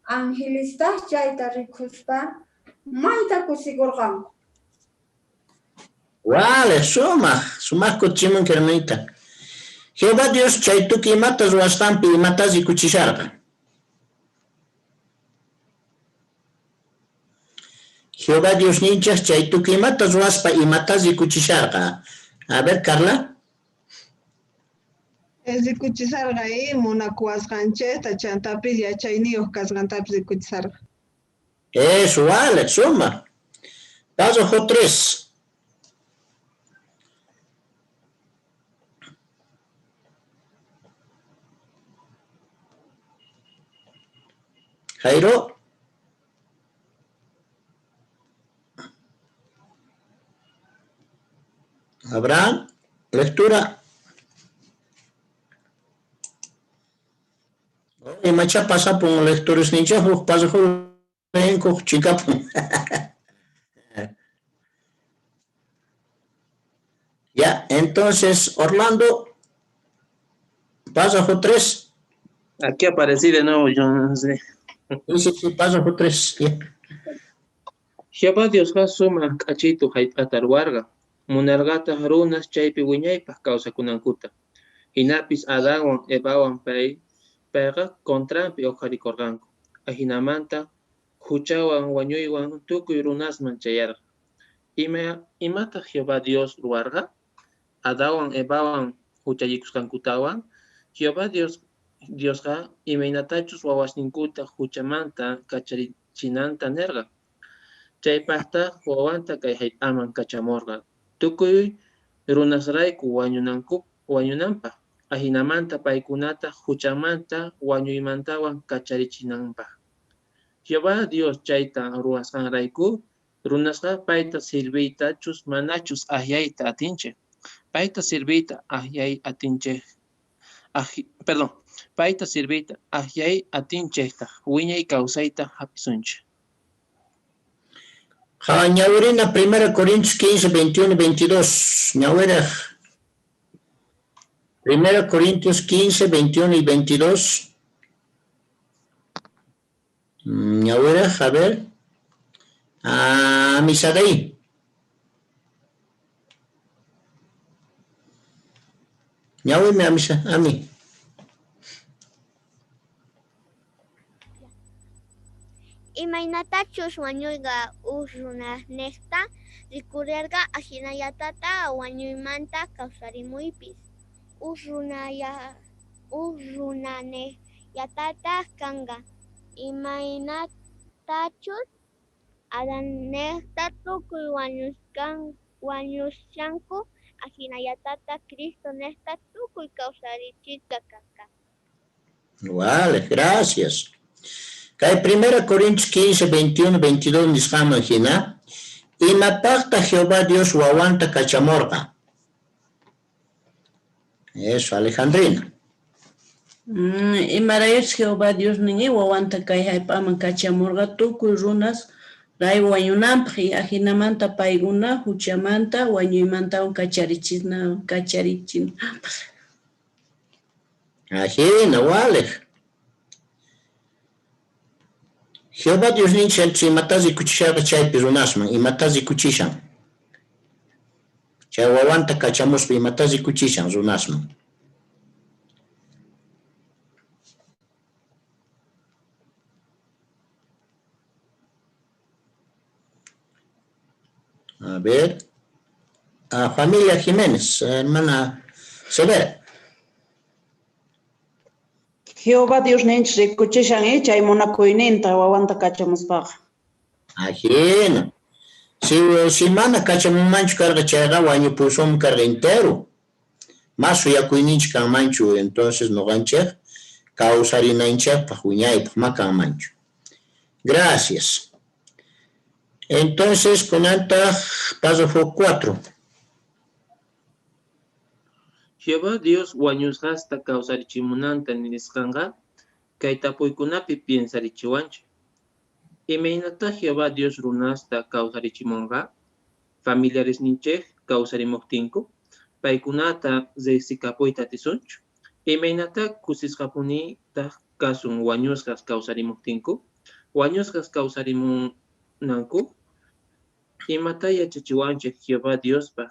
Angelistaq chayta rikuspa mayta kusikurqanku. Vale, sumaq kuchimunki hermanita. Jehová Dios chay tukuy imata ruwasqanpi imata rikuchisharqa. Jehová Dios ninchas chay tukuy imata ruwaspa imata rikuchisharqa. A ver, Carla. Rikuchisarqa munakuwasqanchista chantapis yachayniyuq kasqantapis rikuchisarqa. Eso, vale, suma. Paso 3. Jairo. Abraham, lectura. Y macha pasa por lectores ninja, pasa por chica. Ya, entonces, Orlando, pasa por 3. Aquí aparecí de nuevo, yo no sé. Sí, pasa por 3. Yeah. Jehová Dios ka suma kachito haipatarwarga. Munargata harunas chaypi wiñaypas kawsakunankuta. Hinapis Adawan ebawan payqa contrampi uqharikurqanku. Ahinamanta huchawan wañuywan tukuy runasman chayarqa. Imata Jehová Dios ruwarqa? Adawan ebawan huchayikusqankutawan Jehová Diosqa imaynatachus wawasninkuta huchamanta kacharichinanta nerqa. Chaypaqta wawanta kay hallp'aman kachamurqa. Tukuy runasrayku wañunanpaq. Ahinamanta paykunata huchamanta wañuymantawan kacharichinanpaq. Jehová Dios chayta ruwasqanrayku runasqa payta sirviytachus manachus ahyayta atinchik. Payta sirviyta ahyay atinchik. Payta sirviyta ahyay atinchikta wiñay kawsayta hapisunchik. Ñawirina 1 Corintios 15, 21 y 22. Ñawira. 1 Corintios 15, 21 y 22. Ñawira, a ver. Misadei. Ñawime a mí. Imaynatachus wañuyqa runasnesta rikurerqa ahinallatata wañuymanta kawsarimuypis. Runanellatata kanqa. Imaynatachus Adanesta tukuy wañushanku ahinallatata Cristo nesta tukuy kawsarichirqa kanqa. Vale, gracias. Kay 1 Corintios 15, 21, 22 nisqaman hina. Imapaqta Jehová Dios wawanta kachamorqa. Eso, Alejandrina. Imarayus Jehová Dios ningi wawanta kay hallp'aman kachamurqa tukuy runas Ray wañunanpaq ajinamanta payguna huchamanta wañuymanta kacharichin. Ajina, vale. Jehová Dios nincha imatazi kuchishaqa chaypi runasman, imatazi kuchishan. Chay wawanta kachamuspa imatazi kuchishan runasman. A ver. Familia Jiménez, hermana Severa. Jehová Dios ninchi kuchishan chay munakuyninta wawanta kachamuspaqa. Ajena. Si mana kachamunmanchu karqa chayqa wañupusum karqa entero. Mas suyakuyninchik kanmanchu, entonces noqanchik kawsarinanchikpaq wiñaypaq ma kanmanchu. Gracias. Entonces, kunanta párrafo 4. Jehová Dios wañusqasta kawsarichimunanta nirisqanqa kay tapuykunapi piensarichiwanchik. Imaynata Jehová Dios runasta kawsarichimunqa familiares ninchik kawsarimuqtinku paykunata riqsikapuyta atisunchu. Imaynata kusisqapunita kasun wañusqas kawsarimuqtinku wañusqas kawsarimunanku imata yachachiwanchik Jehová Diospaq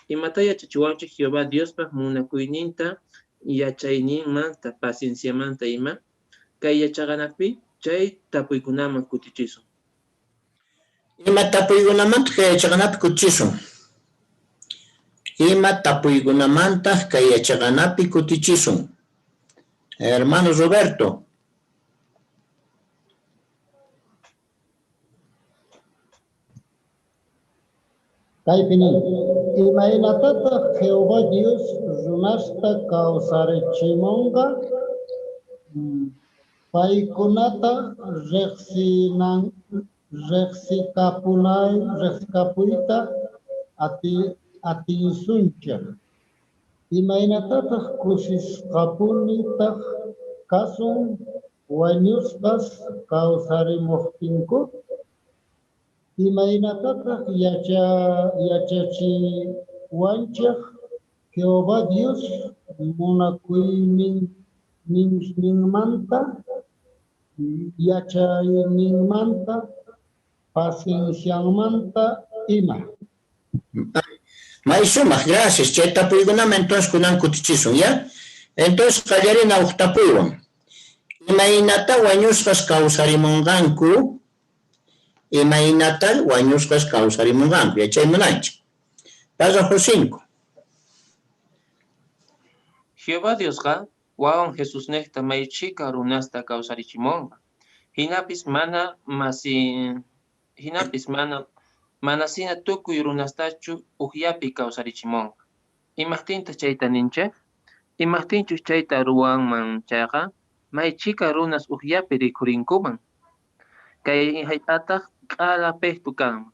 imata yachachiwanchik Jehová Diospaq munakuyninta yachayninmanta pacienciamanta ima kay yachaqanapi chay tapuykunaman kutichisun. Ima tapuykunamanta kay yachaqanapi kutichisun. Ima tapuykunamanta kay yachaqanapi kutichisun. Hermano Roberto. Kaypini, imaynatata Jehová Dios runasta kawsarichimunqa paykunata riqsikapuyta atisunchik. Imaynatataq kusisqapunitaq kasun wañusqas kawsarimuqtinku imaynatataq yachachiwanchik Jehová Dios munakuyninmanta yachayninmanta pacienciamanta ima. Maisumas, gracias. Chay tapuykunama entonces kunan kutichisun, ¿ya? Entonces, qallarina uq tapuywan. Imaynata wañusqas kawsarimunqanku, imaynata wañusqas kawsarimunqanku, yachaymunanchik. Párrafo 5. Jehová Diosqa wawan Jesús necta maychika runasta kawsarichimunqa. Hinapis manasina tukuy runastachu uqyapi kawsarichimunqa. Imaqtinta chayta ninchik? Imaqtinchu chayta ruwanman chayqa maychika runas uqyapi rikurinkuman. Kay hallp'ataq q'alapiqtu kanman.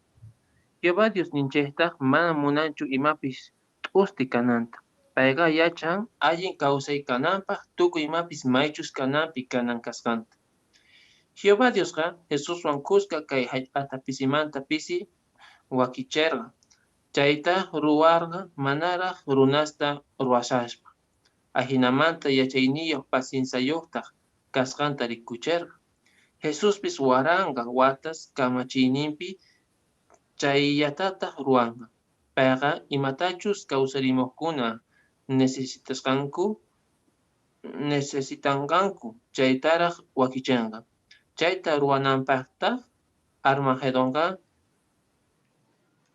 Jehová Dios ninchaytaq mana munanchu imapis t'usti kananta. Payqa yachan allin kawsay kananpaq tukuy imapis maychus kananpi kanan kasqanta. Jehová Diosqa Jesuswan kuska kay hallp'ata pisimanta pisi wakichirqa. Chayta ruwarqa manaraq runasta ruwashaspa. Ahinamanta yachayniyuq pacienciayuqtaq kasqanta rikuchirqa. Jesuspis waranqa watas kamachiyninpi chayllatataq ruwanqa. Payqa imatachus kawsarimuqkuna necesitanqanku chaytaraq wakichinqa. Chayta ruwananpaqtaq Armagedonqa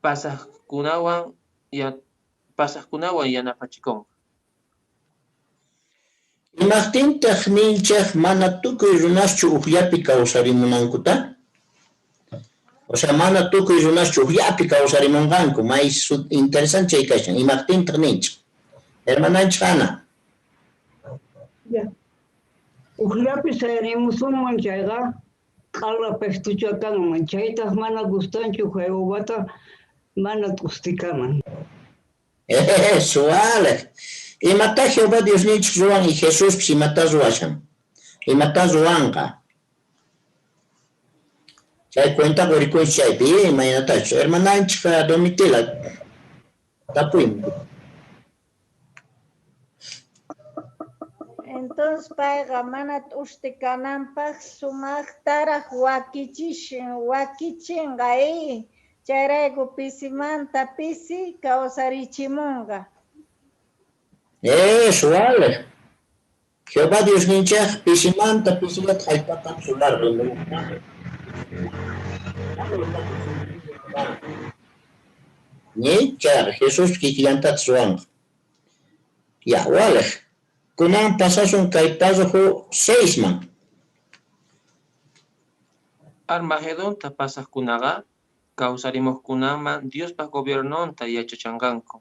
pasaqkunawan yanapachikunqa. Imaqtintaq ninchaq mana tukuy runaschu uqllapi kawsarimunankuta? O sea, mana tukuy runaschu uqllapi kawsarimunqanku. Mais interesante chay kashan. Imaqtintaq ninchaq. Hermananchik Ana. Ya. Uqllapi sayarimusunman chayqa q'alapiq tuchakanman. Chaytaq mana gustanchu Jehovata mana t'ustikaman. Eso, vale. Imata Jehová Dios ninchik ruwan y Jesús imata ruwashan. Imatas ruanqa. Chay cuenta gorikun chaypi, imaynatachu. Hermananchik Domitila. Tapuymi. Entonces, payqa mana t'ustikananpaq sumaqtaraq wakichinqa chayrayku pisimanta pisi kawsarichimunqa. Eso vale. Jehová Dios ninchaq pisimanta pisimata hallp'atan sularqa. Nichar Jesús kikillantata suwanqa. Ya, vale. Kunan pasasun kay pasajo 6 man. Armagedonta pasaqkunaqa kawsarimuqkunaman Diospa gobernonta yachachanqanku.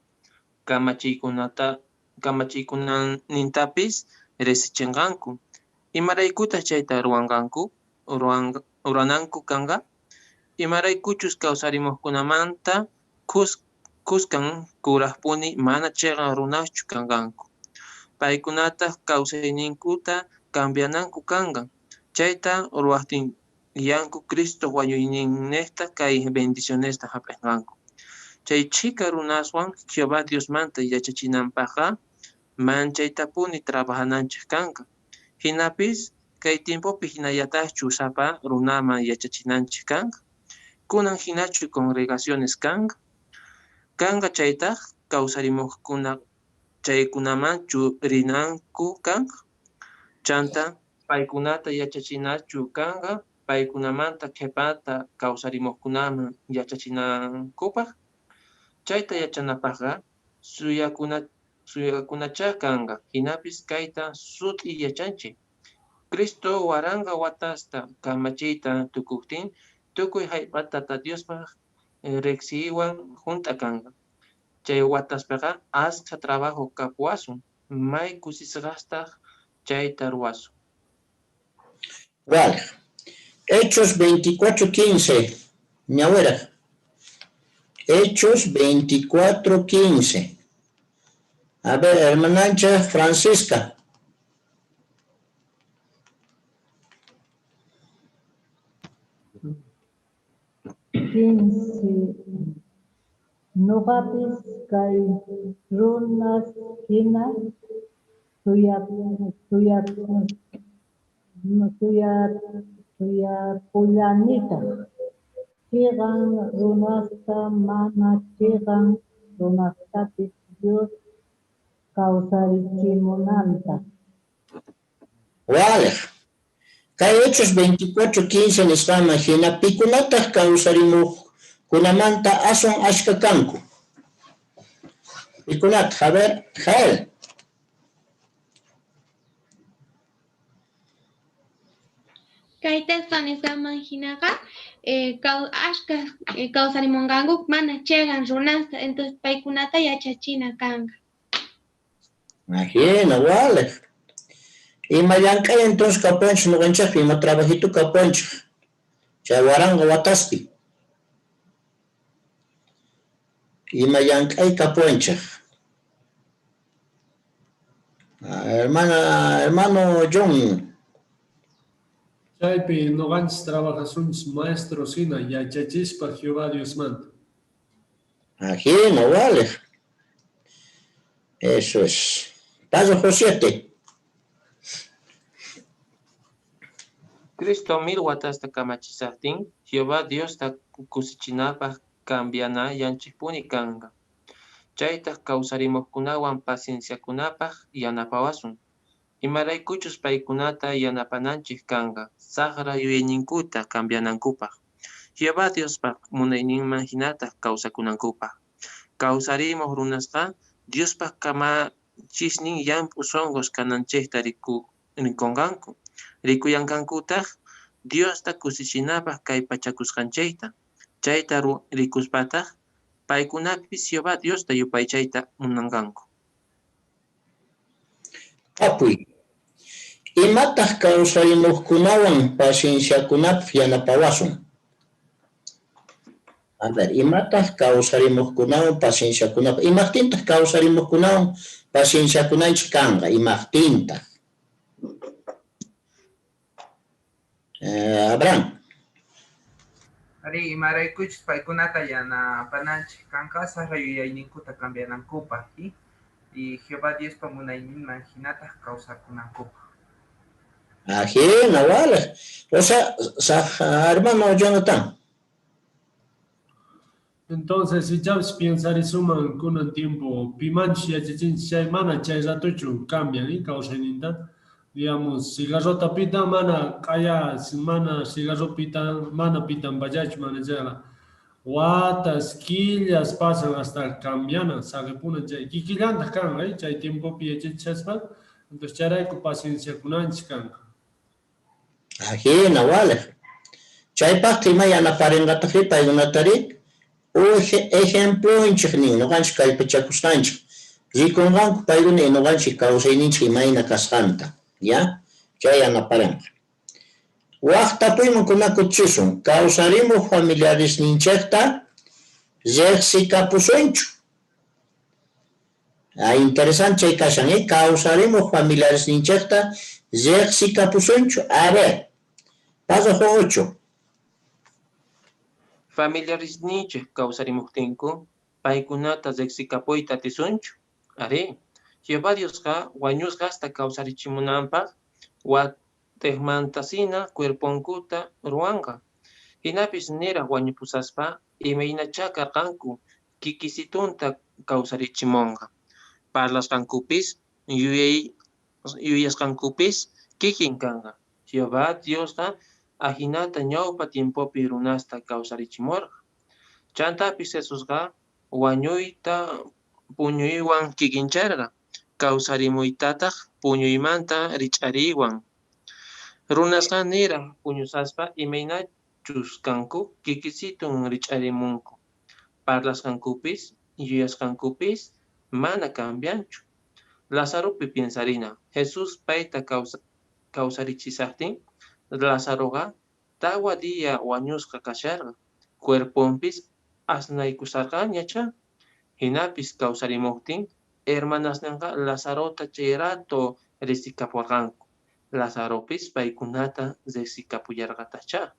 Kamachiykunanintapis risichinqanku. Imaraykuta chayta rurananku kanqa? Imaraykuchus kawsarimuqkunamanta kuskan kuraqpuni mana chiqan runachu kanqanku. Paykunata kawsayninkuta cambiananku kanqa. Chayta ruwaptinyanku Cristo wañuyninnesta kay bendicionesta hap'inqanku. Chay chika runaswan Jehová Diosmanta yachachinanpaqqa manchaytapuni trabajananchik kanqa. Hinapis kay tiempopi hinallatachus sapa runaman yachachinanchik kanqa. Kunan hinachu congregaciones kanqa. Kanqa chaytaq kawsarimuqkuna chaykunamanchu rinanku kanqa. Chanta paykunata yachachinachu kanqa. Paykunamanta qhipanta kawsarimuqkunaman yachachinankupaq. Chayta yachanapaqqa suyakunacha kanqa. Hinapis kayta sut'i yachanchik. Cristo waranqa watasta kamachiyta tukuptin tukuy hallp'atata Diospaq riqsiwan junta kanqa. Chay wataspiqa asqa trabajo kapuasun. May kusisqastaq chayta ruwasun. Vale. Hechos 24:15. Ñawera. Hechos 24:15. A ver, hermanancha Francisca. Nuqapis kay runas hina suyapullanita. Chiqan runasta mana chiqan runastapis Dios kawsarichimunanta. Vale. Kay Hechos 24:15 nisqama hina pikunataq kawsarimuqkunamanta asun ashka kanku. Pikunataq, a ver, Jael. Kay texto nisqaman hinaqa kawsarimunqanku mana chiqan runasta, entonces paykunata yachachina kanqa. Imagina, vale. Imallank'ay entonces kapunchik nuqanchikpi ima trabajito kapunchik. Chay waranqa wataspi. Imallank'ay kapunchik. Hermano John. Chaypi nuqanchis trabajasunchis maestros hina yachachispa Jehová Diosmanta. Imagina, vale. Eso es. Paso 7. Cristo 1000 watasta kamachisaqtin Jehová Diosta kusichinapaq cambiana yanchikpuni kanqa. Chaytaq kawsarimuqkunawan pacienciakunapaq yanapawasun. Imaraykuchus paykunata yanapananchik kanqa. Saqra yuyayninkuta cambianankupaq. Jehová Diospaq munayninman hinataq kawsakunankupaq. Kawsarimuq runasqa Diospaq kamachisnin llampu sonqos kananchikta rikunqanku. Rikuyankankutaq Diosta kusichinapaq kay pachakusqanchayta. Chayta rikuspataq paykunapis Jehová Diosta yupaychayta munanqanku. Apuy. Imataq kawsarimuqkunawan pacienciakunapaq yanapawasun. A ver, imataq kawsarimuqkunawan pacienciakunapaq. Imaqtintaq kawsarimuqkunawan pacienciakunanchik kanqa, imaqtintaq. Abraham. Ari imaraykuchus paykunata yanapananchik kanqa sara yuyayninkuta cambianankupaq y Jehová Diospa munayninman hinata kawsakunankupaq. Ajena, vale. O sea, hermano Jonathan. Entonces, si ya pensar y suman con el tiempo, pimanchi ya chay mana chay ratochu cambian y causan inda. Digamos, cigarro tapita mana kaya mana cigarro pita mana pitan bayach mana jala. Guatas, quillas pasan hasta cambian, sabe puna chay. Kikilanta kan, chay tiempo pie chaspa. Entonces, charay con paciencia kunanch kan. Ajena, vale. Chay pakti mayana parengata flipa y una tarik. Ejemplo en Chechnin, no ganch kai pechakustanch. Zikongan paigune no ganch kauseninch imaina kasanta. Ya? Chaya na parang. Wakta puimon kuna kuchisun. Kausarimo familiares ninchekta. Zexika pusuenchu. Interesante chay kashan. Kausarimo familiares ninchekta. Zexika pusuenchu. A ver. Paso 8. Familiares niche causarimuhtinku, paikunata zexikapoita tisunchu. Are, Jehová Dios ha, guañus gasta causarichimunampa, guatehmantasina, cuerponcuta, ruanga. Hinapis nera guañupusaspa, y meinachaca ranku, kikisitunta causarichimonga. Parlas rankupis, yuyas rankupis, kikinkanga. Jehová Dios ha, Ajinata ñawpa tiempopi runasta kawsarichimorqa. Chantapis Jesusqa wañuyta puñuywan kikincharqa. Kawsarimuytataq puñuymanta rich'ariwan. Runasqa nira puñusaspa imaynachus kanku kikisitun rich'arimunku. Parlasqankupis yuyasqankupis mana cambianchu. Lazaropi piensarina. Jesús payta kawsarichisaqtin Lazaroga tawa dia wañusqa kasharqa. Cuerpompis asnaykusarqañacha. Hinapis kawsarimuqtin hermanasnanqa Lazarota chay rato risikapuwarqanku. Lazaropis paykunata risikapuyarqatacha.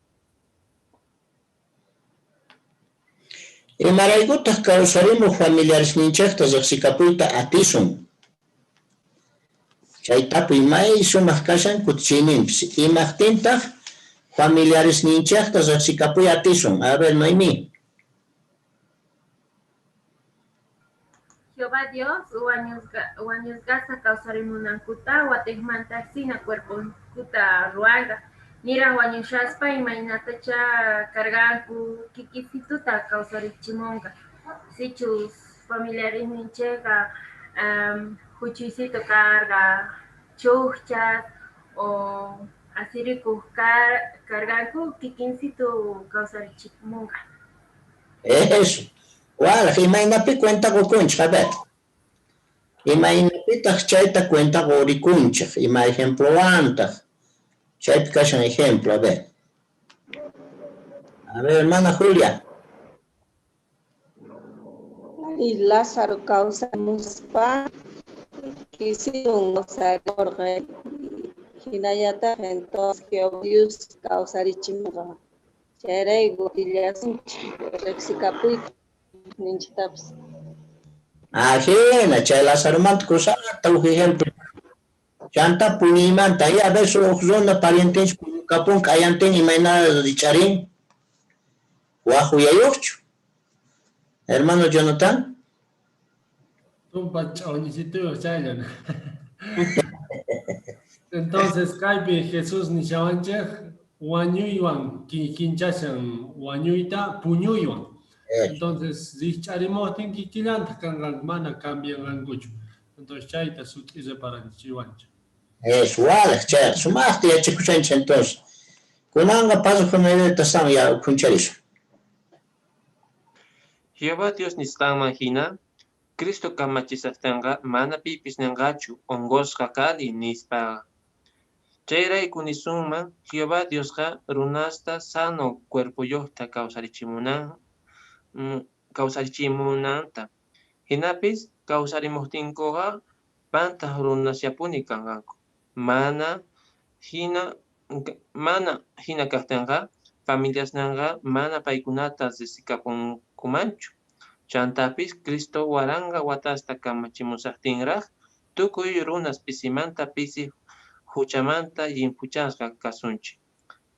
Imaraykutaq kawsarimuq familiares ninchekta risikapuyta atisun. Chaytapuy may sumaq kashan kutichiyninpis. Imaqtintaq familiares ninchekta riqsikapuy atisun. A ver, Noemí. Jehová Dios, wañusgasta kawsarimunankuta, watejmantaxina cuerponkuta ruanga. Nira wañushaspa imaynatacha carganku kikisituta kawsarichimonga. Sichus familiares nincheka huchuysito carga chuchas o asiriku carganku kikinsito kawsarichimonga. Eso. Wala, imaynapi cuenta kukunchik, a ver. Imaynapitaq chayta cuenta kurikunchik, ima ejemplo antaq. Chaypi kashan ejemplo, a ver. A ver, hermana Julia. Y Lázaro kawsamuspa kisitun kawsariporqa hinallataq entonces Jehová Dios kawsarichimuqa chayrayku killasunchik riqsikapuyta ninchitapis. Ajena, chay Lazaromanta kusata uj ejemplo. Chanta puñuymanta, ya ves runa parientinch puñukapunqa ayantin imaynata rich'arin. Wahuyayuqchu. Hermano Jonathan. Tumpa chawnisituyo chayllan. Entonces, kaypi Jesús nishawanchik wañuywan kinchashan wañuyta puñuywan. Entonces, rich'arimuqtin kikillanta kanqa mana cambianqankuchu. Entonces, chayta sut'i reparanchiwanchik. Eso, vale, chay, sumaqta yachakushanchik entonces. Kunanqa paso familiarta san ya kuncharishan. Jehová Dios nisqanman hina, Cristo kamachisaqtinqa mana pipis ninqachu onqosqa kani nispaqa. Chayrayku nisunman Jehová Diosqa runasta sano cuerpuyuqta kawsarichimunanta. Hinapis kawsarimuqtinkuqa pantaq runasapuni kanqanku. Mana hina mana hina kaqtinqa familias nanga mana paykunata sisikapunkumanchu. Chantapis Cristo waranga watasta kamachimusaqtinraq tukuy runas pisimanta pisi huchamanta llimpuchasqa kasunchik.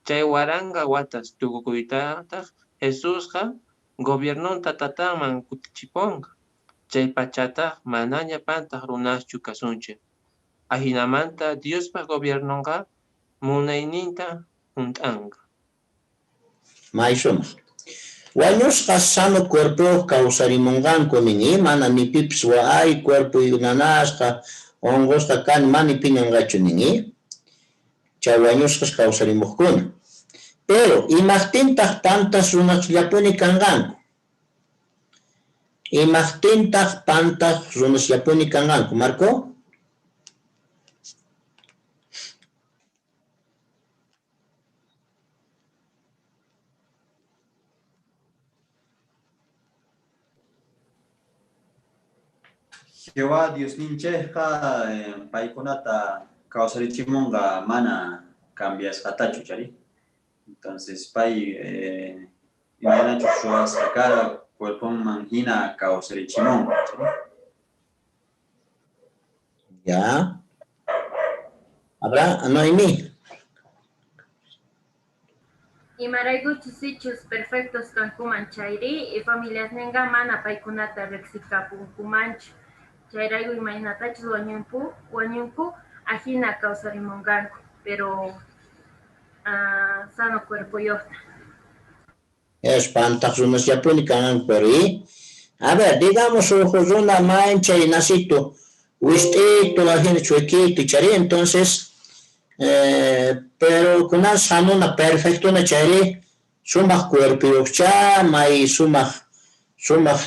Chay waranga watas tukukuytataq Jesusqa gobernonta tataman kutichipunqa. Chay pachataq manaña pantaq runaschu kasunchik. Ahinamanta Diospa gobernonqa munayninta hunt'anqa. Maysuma. Wañusqa sano cuerpo kawsarimunqanku nini, mana ni pipas ay cuerpo nanasqa, hongosqa kan mani piñanqachu nini. Chay wañusqas kawsarimuqkuna. Pero imaqtintaq tantas runasllapuni kanqanku. Imaqtintaq tantas runasllapuni kanqanku, Marco? Jehová Dios ninchejqa paykunata kawsarichimunqa mana cambiasqatachu chari. Entonces pay imanachu shuasqa kara cuerpoman hina kawsarichimunqa chari. Ya. Habrá, Noemí. Imaraykuchisichus perfectos kankuman chayri y familias nenga mana paykunata reksikapunkumanchu. Chayrayku imaynatachus wañunku ajina kawsarimunqanku, pero sano cuerpoyoqta. Espantaq runasllapuni kanqanku, pero a ver, digamos runa mancha y nacito, wistito, la gente chuequito y chari, entonces, pero con sanuna perfecto na chari, sumaq cuerpoyoqcha, may sumaq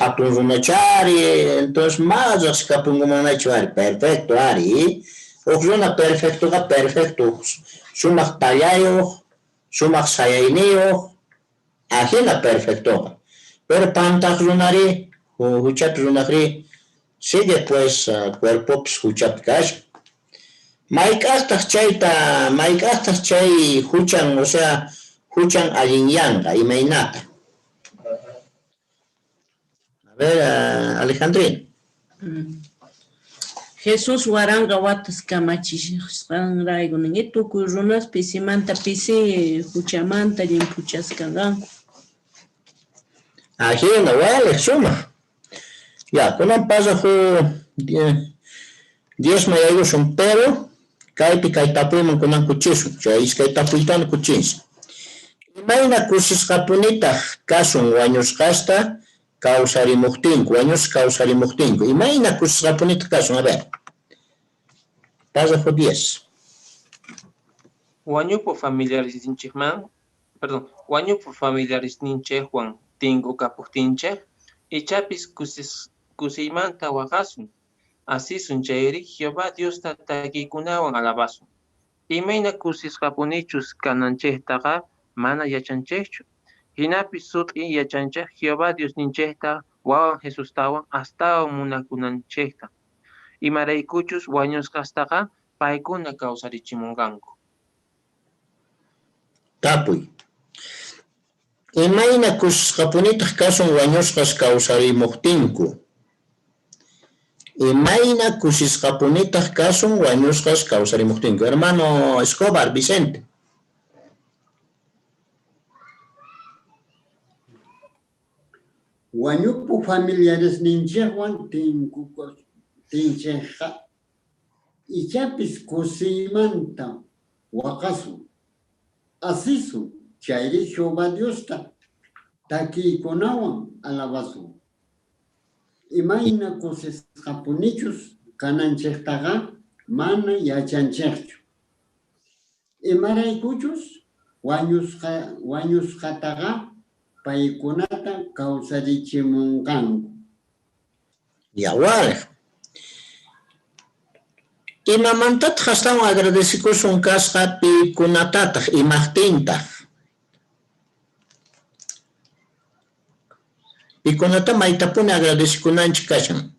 hatun runachari, entonces más escapungumanachari, perfecto, ari. Runa perfecto, sumaq tallayoq, sumaq sayayniyoq, ajena perfecto. Pero pantaq runari, huchapi runaqri, sigue pues cuerpo huchapi kash. Mayk'aqtaq chay huchan, o sea, huchan allinyanga, imaynata. A ver, Alejandrina. Jesús waranga watas kamachishqanrayku ningi tukuy runas pisimanta pisi huchamanta llimpuchasqanku. Ajena, vale, suma. Ya, kunan pasa 10 mayayusun, pero kaypi kaytapuyman kunan kuchisun, chay iskay tapuytana kuchinsi. Imayna kusisqapunitaq kasun wañusqasta kawsarimuqtinku, wañusqa kawsarimuqtinku. Imayna kusisqapunitaq kasun, a ver. Pasa 10. Wañupo familiarisninchejwan tingu kapuktinchej, ichapis kusiymanta waqasun. Asisun chayri Jehová Diosta takiykunawan alabasun. Imayna kusisqapunichus kananchejtaqa mana yachanchejchu. Hinapis sut'i yachanchej Jehová Dios ninchejta wawan Jesustawan astawan munakunanchejta. Imaraykuchus wañusqastaqa paykuna kawsarichimunqanku. Tapuy. Imayna kusisqapunitaq kasun wañusqas kawsarimuqtinku. Imayna kusisqapunitaq kasun wañusqas kawsarimuqtinku. Hermano Escobar, Vicente. Wañupu familiares ninchejwan tinchejqa ichapis kusiymanta waqasun. Asisun chayri Jehová Diosta takiykunawan alabasun. Imayna kusisqapunichus kananchejtaqa mana yachanchejchu. Imaraykuchus wañusqataqa paykunata kawsarichimunqanku. Yawar. Imamantataq astawan agradecikusun kasqa paykunatataq imaqtintaq. Paykunata maytapuni agradecikunanchik kashan.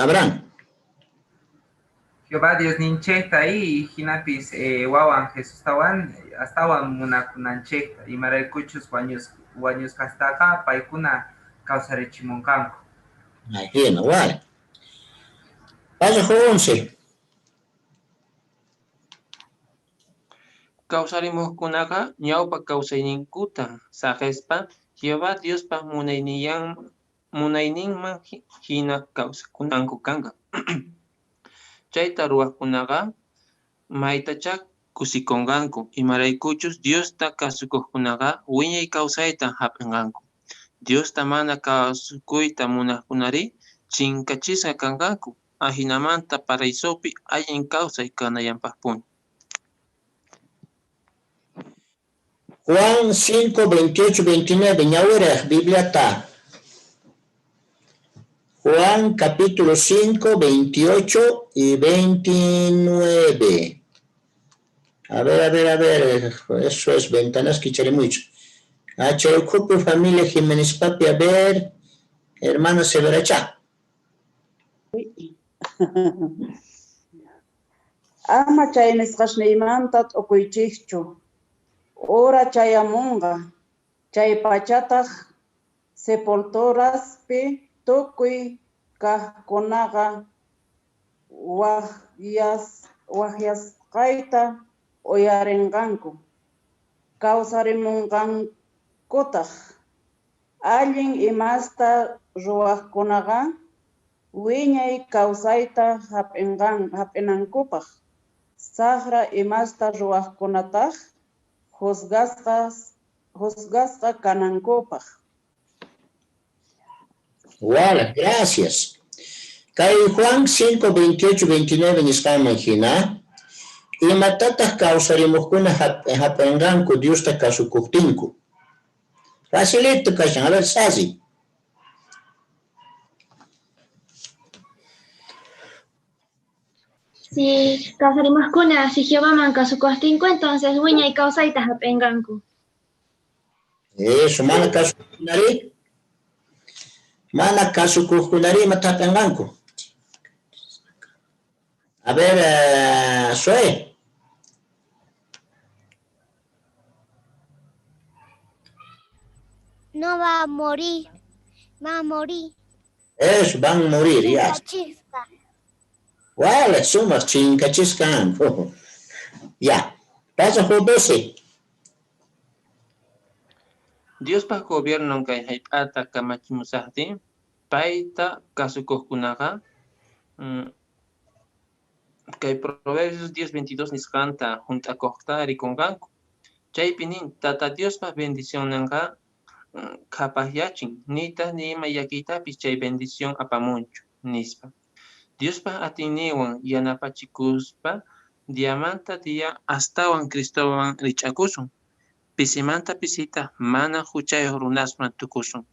Abraham. Jehová Dios ninchekta ahí hinapis wawan Jesús astawan munakunanchekta y maraykuchus wañus kastaqa paykuna kawsarichimunkanku. Imagina, vale. Pasa 11. Kawsarimuqkunaqa ñawpa kawsayninkuta saqespa Jehová Diospa munayninman hina kawsakunanku kanqa. Chayta ruwaqkunaqa maytachá kusikunqanku imaraykuchus Diosta kasukuqkunaqa wiñay kawsayta hap'inqanku. Diosta mana kasukuyta munaqkunari chinkachisqa kanqanku ahinamanta paraysupi allin kawsay kanayanpaqpuni. Juan 5, 28, 29, ñawiraq Bibliata. Juan capítulo 5, 28 y 29. A ver, eso es ventanas que echaré mucho. Chayukupi familia Jiménez Papi, a ver, hermano Severacha. Ama chaynisqashniymanta t'ukuychikchu. Ora chayamunqa. Chay pachataq sepulturaspi tukuy kaqkunaqa wahyasqayta uyarinqanku. Kawsarimunqankutaq. Allin imasta ruwaqkunaqa wiñay kawsayta hap'inankupaq. Saqra imasta ruwaqkunataq juzgasqa kanankupaq. Vale, gracias. Kay Juan 5, 28, 29 nisqaman hina. Imatataq kawsarimuqkuna hap'inqanku Diosta kasukuqtinku. Facilito kashan, a ver, Sazi. Si kawsarimuqkuna si Jehová kasukuqtinku, entonces wiñay kawsayta hap'inqanku. Eso, mana kasukuqkunari imata hap'inqanku. A ver, Zoe. No va a morir. Va a morir. Eso, van a morir, ya. Chispa. Vale, sumas chinkachiscan. Ya. Pasa por 12. Diospa gobierno kay hayp'ata kamachimusaqtin payta kasukuqkunaqa kay Proverbios 10:22 nisqanta hunt'akuqta rikunqanku. Chaypi nin tata Diospa bendicionanqa qhaparyachin nita nima yakiytapis chay bendición apamunchu nispa. Diospa atiniwan yanapachikuspa diamanta dia astawan Cristowan rich'akusun. Pisimanta pisita mana huchayuq runasman tukusun.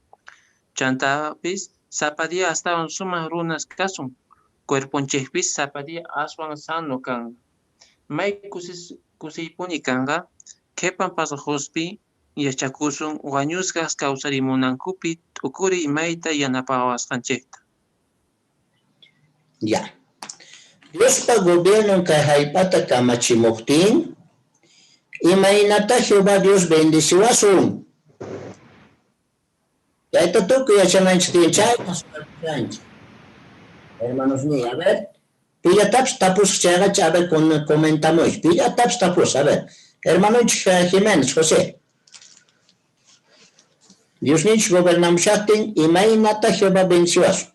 Chantapis sapadia astawan sumaq runas kasun. Cuerponchikpis sapadia aswan sano kan. May kusiypuni kanqa qhipan pasaquspi yachakusun wañusqas kawsarimunankupi t'ukuri mayta yanapawasqanchikta. Ya. Diospa gobierno kay hayp'ata kamachimuqtin imaynata Jehová Dios bendiciwasun. Chayta tukuy yachananchik chaypas hermanos míos, a ver. Pillataps tapus chayqa, a ver, comentamos. Pillataps tapus, a ver. Hermano Jiménez, José. Dios ninch gobernamushaqtin imaynata Jehová bendiciwasun.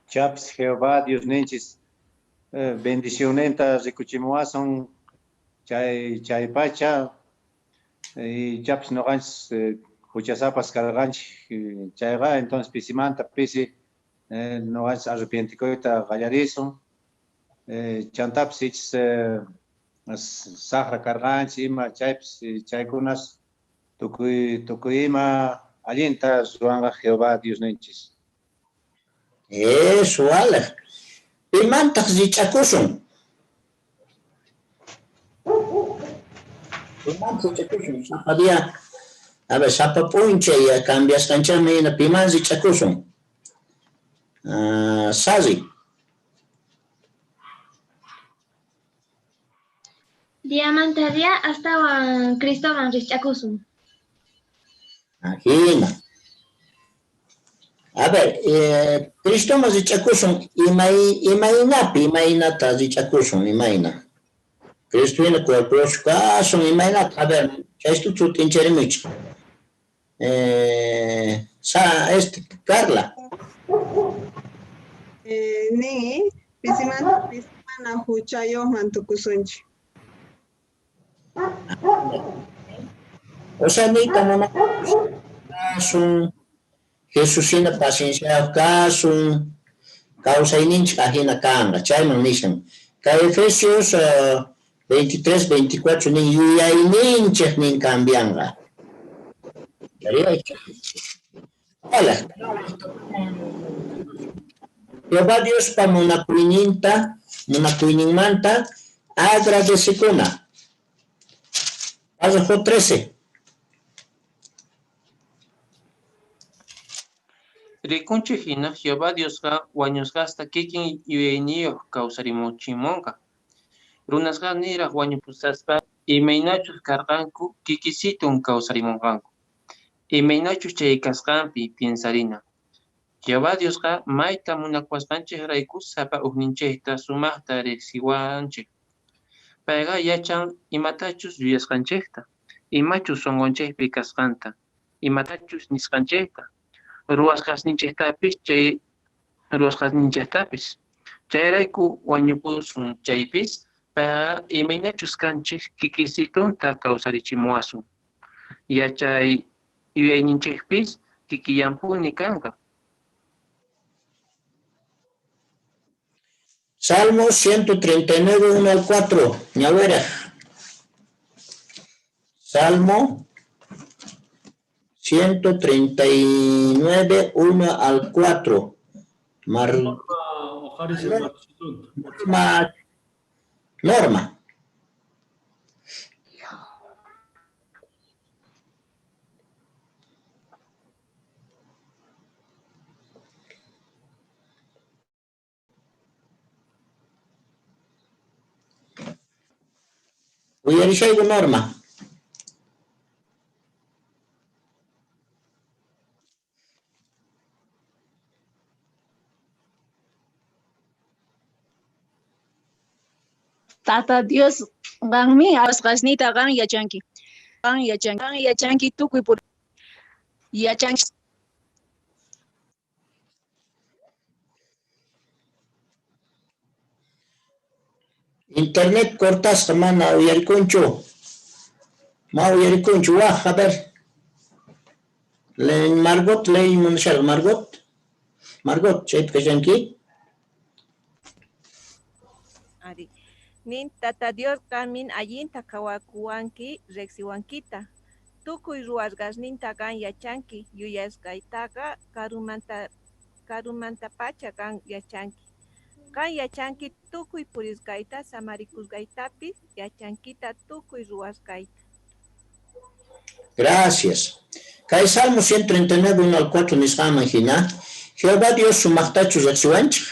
Chaps Jehová Dios ninchis bendicionenta rikuchimuason chay pacha y chaps no ganch huchasapas carganch chayga entonces pisimanta pisi no ganch arrepienticoita gallarizo chantaps ich sahra carganch ima chayps chaykunas tukuyima allinta ruanga Jehová Dios ninchis. Eso, vale. Pimantas zichakusun. Pimantas zichakusun. Sapadia, a ver, sapapunche y cambias canchame y piman zichakusun. Sazi. Diamantaria hasta Cristóbal Richacusun. Ajina. A ver, Cristóbal Richacusun, imainata Richacusun, imaina. Cristina Cuerprochka, son imainata, a ver, esto tú te encherimichi. Carla. Ni, pisimana huchayo mantukusunchi. O sea, ni como una caso, Jesucina paciencia caso, causa ininch ajena kanga, chayman nishan. Ka Efesios 23, 24 ni yuya ininch nin cambianga. Hola. Jehová Dios pa munakuininta, munakuinimanta, agradecicuna. Párrafo 13. Rikunchi hina Jehová Diosqa wañusqasta kikin yuyayniyuq kawsarimuchimunqa. Runasqa niraq wañupusaspa imaynachus karqanku kikisitun kawsarimunqanku. Imaynachus chay kasqanpi piensarina. Jehová Diosqa mayta munakuasqanchik sapa uqninchikta sumaqta riqsiwanchik. Payqa yachan imatachus yuyasqanchikta, imachus sonqonchikpi kasqanta, imatachus nisqanchikta, ruwasqasninchiktapis chay ruwasqasninchiktapis. Chayrayku wañupusun chaypis, payqa imaynachus kanchik kikisitunta kawsarichimuwasun. Yachay yuyayninchikpis kikillampuni kanqa. Salmo 139, 1 al 4. Ñahuera. Salmo 139, 1 al 4. Norma. Uyarishaygu Norma. Tata Dios, ganmi asqasnita gan yachanki. Gan yachanki tukuy por yachanki. Internet cortas mana uyarikunchu. Ma uyarikunchu wah, a ver. Margot ley munashal Margot. Margot, chayt kashanki. Ari. Nin tata Dios kamin allinta kawakuwanki reksiwankita. Tukuy ruwasqasninta kan yachanki. Yuyasqaytaqa karumanta pacha kan yachanki. Kan yachanki tukuy purisqayta samarikusqaytapis yachankita tukuy ruwasqayta. Gracias. Kay Salmo 139, 1 al 4 nisqaman hina. Jehová Dios sumaqtachu reqsiwanchik.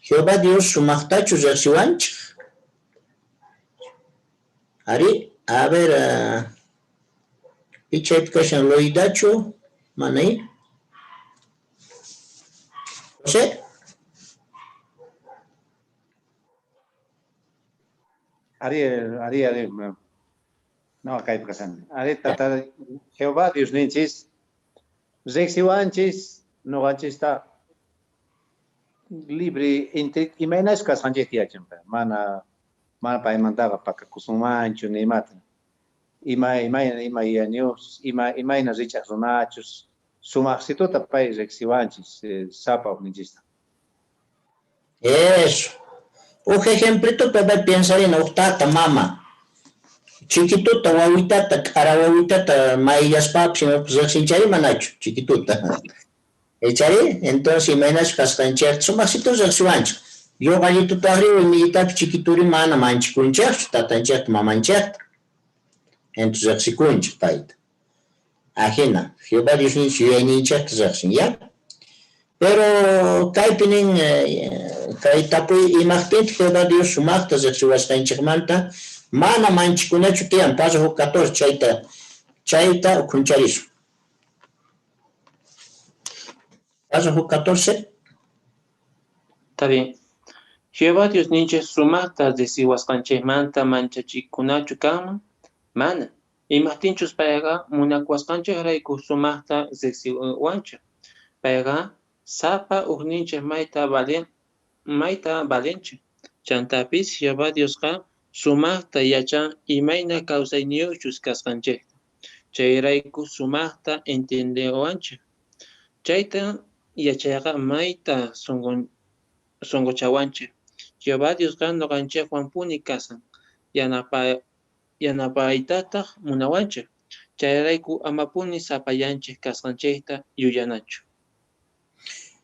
Jehová Dios sumaqtachu reqsiwanchik. Ari, a ver, pichayt kashan loidachu, manay. José. Ari, no, acá hay pasan. Ari, tata, Jehová Dios ninchis, rexiwanchis, no ganchista, libre, imaginas que sanjetia chimpa, mana pa imantaga pa kakusumanchu ni mata. Imagina richas ronachos, sumaxitota pa rexiwanchis, sapa ninchista. Eso. Un ejemplito para pensar en octata mama. Chiquituta, guaguitata, cara guaguitata, maillas paps, pues sinchari manacho, chiquituta. ¿Echari? Entonces, imaginas que hasta en cierto, son maxitos del suancho. Yo gallito tu arriba y mi tap chiquituri mana manchi kunchach, tata en cierto mamanchert. Entonces, si kunch, paita. Ajena, Jehová Dios ni si hay ni cierto, ¿ya? Pero kaypinin kay tapuy imaqtin Jehová Dios sumaqta ziqsiwasqanchikmanta mana manchikunachu tiyan pasaq 14 chayta ukuncharisun. Pasaq 14. Está bien. Jehová Dios ninche sumaqta ziqsiwasqanchikmanta manchachikunachu kanman mana. Imaqtinchus payqa munakuwasqanchikrayku sumaqta ziqsiwanchik. Payqa sapa uqninchik mayta valenchik. Chantapis Jehová Diosqa sumaqta yachan imayna kawsayniyuqchus kasqanchikta. Chayrayku sumaqta entendewanchik. Chayta yachayqa mayta songochawanchik. Jehová Diosqa noqanchikwan puni kasan. Yanapaytataq munawanchik. Chayrayku amapuni sapayanchik kasqanchikta yuyanachu.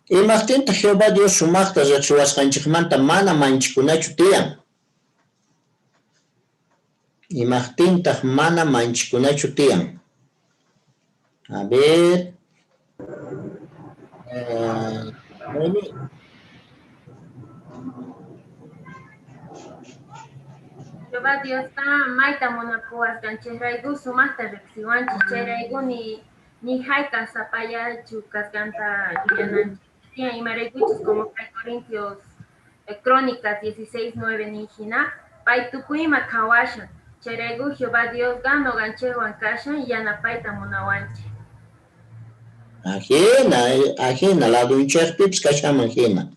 Imaqtinta Jehová Dios sumaqta ziqsiwasqanchikmanta mana manchikunachu tiyan. Imaqtinta mana manchikunachu tiyan. A ver. Jehová Dios ta maita munakuwasqanchikrayku sumaqta riqsiwanchik. Chayrayku ni hayta sapayachu kasqanta yuyananchik. Imaraykuchus como kay Corintios Crónicas 16:9 nijina pay tukuyma khawashan. Chayrayku Jehová Diosqa noqanchikwan kashan yanapayta munawanchik. Ajena ladunchikpipas kashaman hina.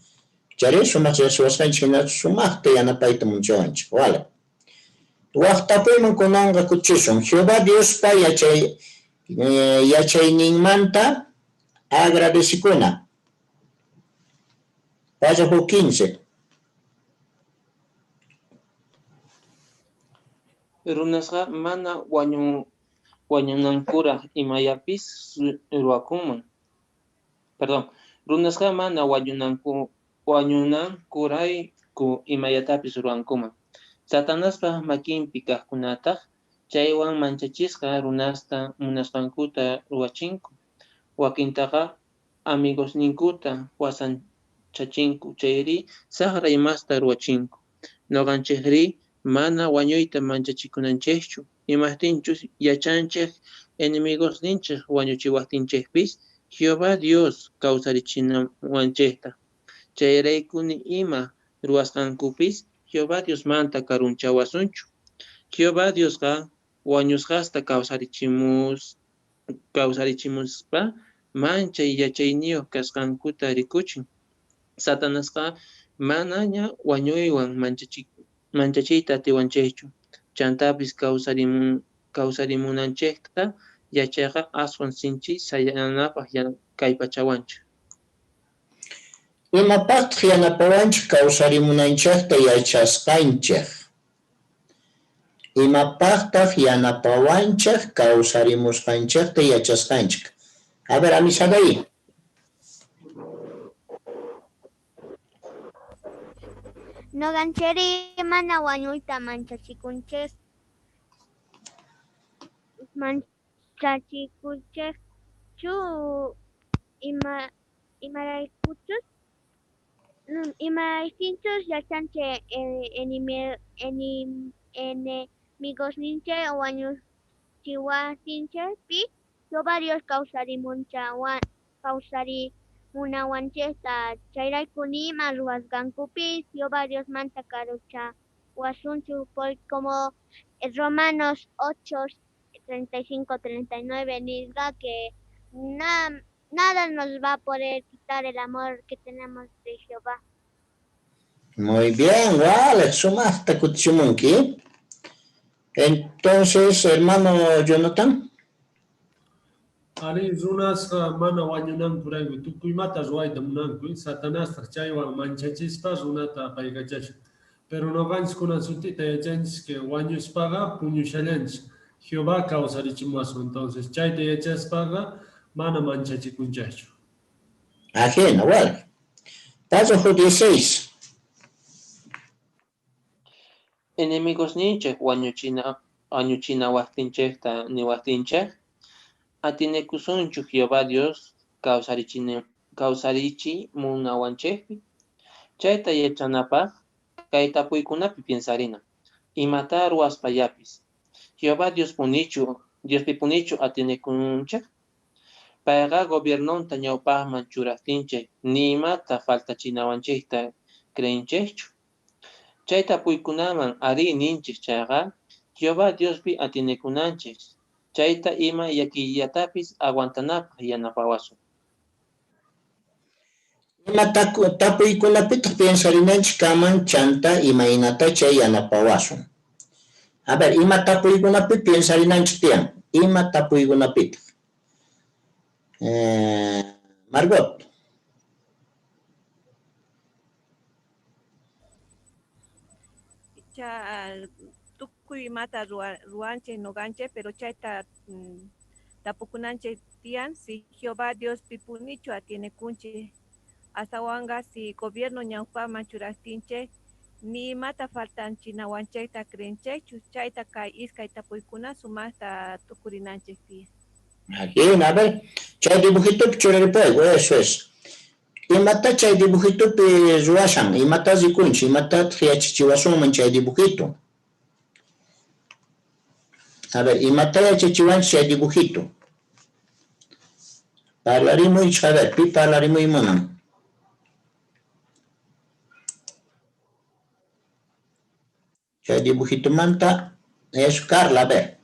Charay sumaq ziqsiwasqanchik sumaqta yanapayta munchawanchik. Vale. Waqtapuyman kunanqa kuchisun. Jehová Diospa yachayninmanta agradecikuna. Pasaq 15. Runasqa mana wañunankuraq imayapis ruwakunman. Perdón. Runasqa mana wañunankurayku imayatapis ruwankuman. Satanaspa makinpi kaqkunataq chaywan manchachisqa runasta munasqankuta ruwachinku. Wakintaqa amigosninkuta wasanchachinku. Chayri saqray masta ruwachinku. Noqanchikri mana wañuyta manchachikunanchikchu. Imaqtinchus yachanchik enemigosninchik wañuchiwaqtinchikpis Jehová Dios kawsarichinawanchikta. Chayraykuni ima ruwasqankupis Jehová Dios manta karunchawasunchu. Jehová Diosqa wañusqasta kawsarichimuspa manchay yachayniyuq kasqankuta rikuchin. Satanasqa manaña wañuywan manchachiyta atiwanchikchu. Chantapis kawsarimunanchikta yachayqa aswan sinchi sayanapaq kay pachawanchik. Imapaqtaq yanapawanchik kawsarimunanchikta yachasqanchik. Imapaqtaq yanapawanchik kawsarimusqanchikta yachasqanchik. A ver, Amisagay. Noqanchiri mana wañuyta manchachikunchikchu imaraykuchus imaraytinchus yachanchik enemigosninchik wañuchiwaptinchikpi Jehová Dios kawsarimunawanchikta. Chayraykuni ima ruwasqankupis Jehová Dios manta karuchawasunchu, como Romanos 8:35-39 nisqa que nada nos va a poder quitar el amor que tenemos de Jehová. Muy bien, vale, sumaqta kutichimunki. Entonces, hermano Jonathan. Ari runasqa mana wañunankurayku tukuymata ruwayta munanku. Satanastaq chaywan manchachispa runata paykachashan. Pero noqanchik kunan sutita yachanchik que wañuspaqa puñushallanchik. Jehová kawsarichimusun. Entonces chayta yachaspaqa mana manchachikunchaychu. Ajena, vale. Paso 16. Enemigosninchik wañuchinawaqtinchikta niwaqtinchik atinekusunchu Jehová Dios kawsarichi munawanchikpi. Chayta yachanapaq kay tapuykunapi piensarina. Imata ruwaspayapis. Jehová Diospi punichu atinikunchik. Payqa gobernonta ñawpaqman churaptinchik nimata faltachinawanchikta creenchikchu. Chay tapuykunaman ari ninchik chayqa Jehová Diospi atinikunanchik. Chayta ima yakillatapis aguantanapaq yanapawasun. Ima tapuykunapita pensarinanchik kaman chanta imaynata chay yanapawasun. A ver, ima tapuykunapi pensarinanchik tiyan. Ima tapuykunapita. Margot. Tukuy mata ruanche noganche, pero chayta tapukunanche tian, si Jehová Dios pipunichu atiene kunche. Hasta wanga si gobierno ñaupa manchurastinche, ni mata faltan chinawancheta creenchechu, chayta kai iskay tapuykuna sumasta tukurinanche tian. Aquí, a ver, chay dibujito pichureripuego, eso es. Imata chay dibujito pi ruashan, imata zikunchi, imata triachichiwasuman chay dibujito. A ver, imata yachichiwan chay dibujito. Parlarimos, a ver, pi parlarimos imunan. Chay dibujito manta, es Carla, a ver.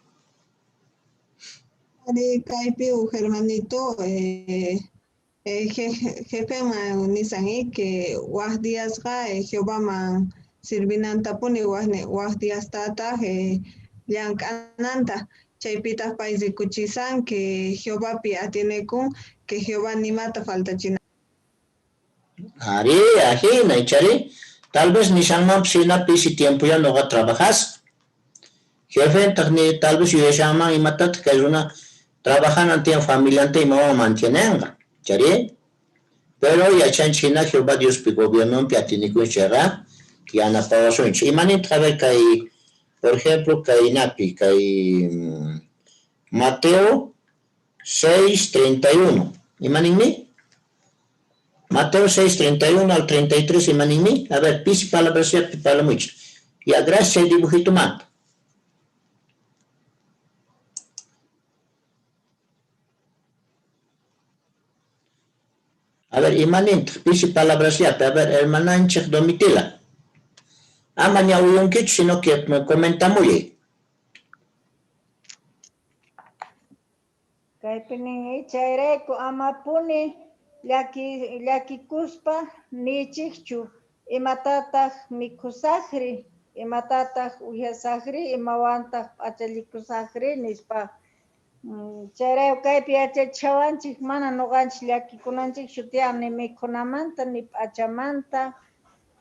Kaypi hermanito, jefe man nisan que wah días ga Jehová man sirvinanta puni wah días tata yankananta chaypitas país kuchisan que Jehová pi atiene kun que Jehová ni mata falta china. Ari, ají, naichari, tal vez ni shanman psina pisi tiempo ya no va a trabajar. Jefe, tal vez yo llaman y matat que es una trabajan ante familia ante y mamá mantienen, ¿chari? Pero ya chanchina Jehová Dios pi gobierno pi atinikun chera, que ana pawasun. Y manin trabe kai, por ejemplo, kai napi, kai Mateo 6:31. ¿Y manin mi? Mateo 6:31 al 33 y manin mi. A ver, pisi palabras ya pi palabras mucho. Y a gracia dibujito mata. A ver, imanint, pisi palabras ya, a ver, hermananchik Domitila. Ama ni uyunkich, sino que me comenta muy. Kaypinin chayrayku amapuni llakikuspa nichikchu imatataq mikusaqri, imatataq uyasaqri, imawantaq p'achalikusaqri nispa. Chayrayo kaypi yachachawanchik mana nuqanchik llakikunanchik shutiyan ni mikhunamanta, ni p'achamanta,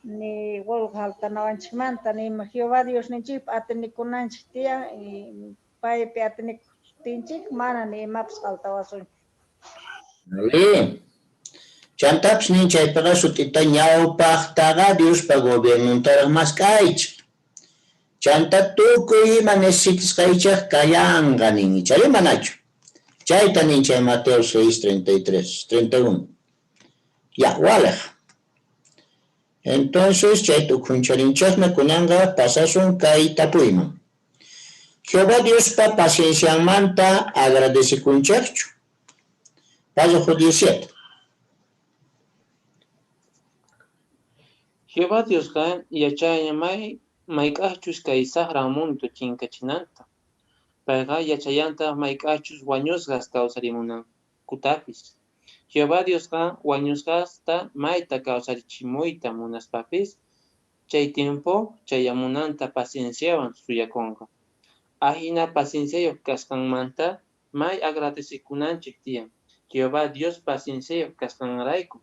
ni wawqa haltanawanchikmanta, ni Jehová Dios ninchik atinikunanchik tiyan y paypi atinikuntinchik mana ni imapas haltawasunchik. Vale. Chantaps ni chaypaqa sutita ñawpaqtaqa Diospa gobiernuntaq masqaychik. Chanta tukuy ima nesikiskaychaq kallanqa ninmi, chay manachu. Chayta nincha Mateo 6:33, 31. Ya, walaj. Entonces, chay tukuncharinchaqna kunanga pasasun kay tapuyman. Jehová Diospa pacienciamanta agradecikunchaqchu. Paso 17. Jehová Diosqa yachayamay mayk'achus kay saqran mundo chinkachinanta. Payqa yachayanta mayk'achus wañusqas kawsarimunankutapis. Jehová Diosqa wañusqasta mayta kawsarichimuyta munaspapis, chay tiempo chayamunanta pacienciawan suyakunqa. Ahina pacienciayuq kasqanmanta may agradecikunanchik tiyan. Jehová Dios pacienciayuq kasqanrayku.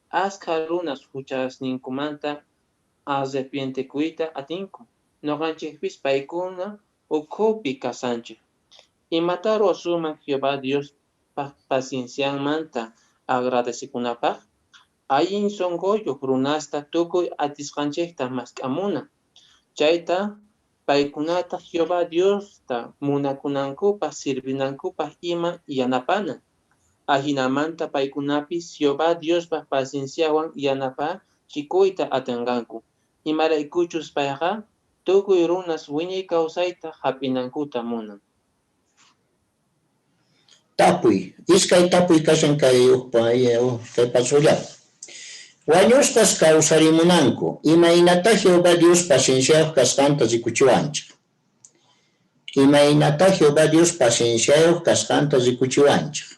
Askha runas huchasninkumanta arrepientekuyta atinku. Noqanchikpis paykuna ukhupi kasanchik. Imata ruwasuman Jehová Dios pacienciamanta agradecikunapaq. Allin sonqoyuq runasta tukuy atisqanchikta mask'amuna. Chayta paykunata Jehová Diosta munakunankupaq sirvinankupaq ima yanapanan. ajinamanta paykunapis Jehová Diospa pacienciawan yanapa chikuyta atenganku. Imaraykuchus payqa tukuy runas wiñay kawsayta hapinankuta munan. Tapuy, iskay tapuy kashan kay pasullat. Wañusqas kawsarimunanku, imaynata Jehová Dios pacienciayuq kasqanta rikuchiwanchik. Imaynata Jehová Dios pacienciayuq kasqanta rikuchiwanchik.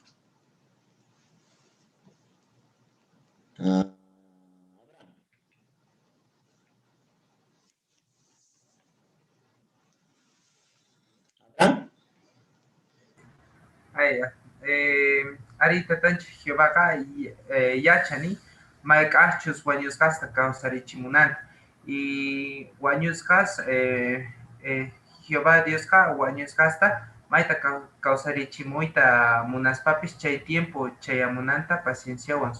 Arita tanchi Jehová yachani mayk'achus wañusqasta kawsarichimunanta y wañusqas Jehová Diosqa wañusqasta mayta kawsarichimuyta munaspapis chay tiempo chayamunanta pacienciawan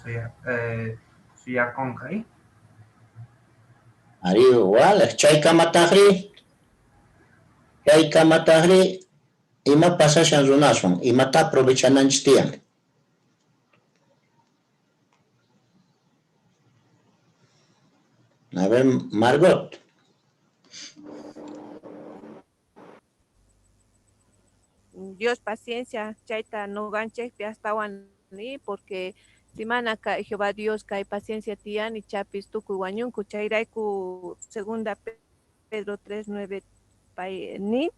suyakunqa. Ari wala chaykamataqri ima pasashan runaswan imata aprovechananchis tiyan. A ver, Margot. Dios paciencia, chaita no ganche piastawan ni porque simana ka Jehová Dios ka paciencia tian y chapis tuku guanyunku chairaiku segunda Pedro 3:9 ni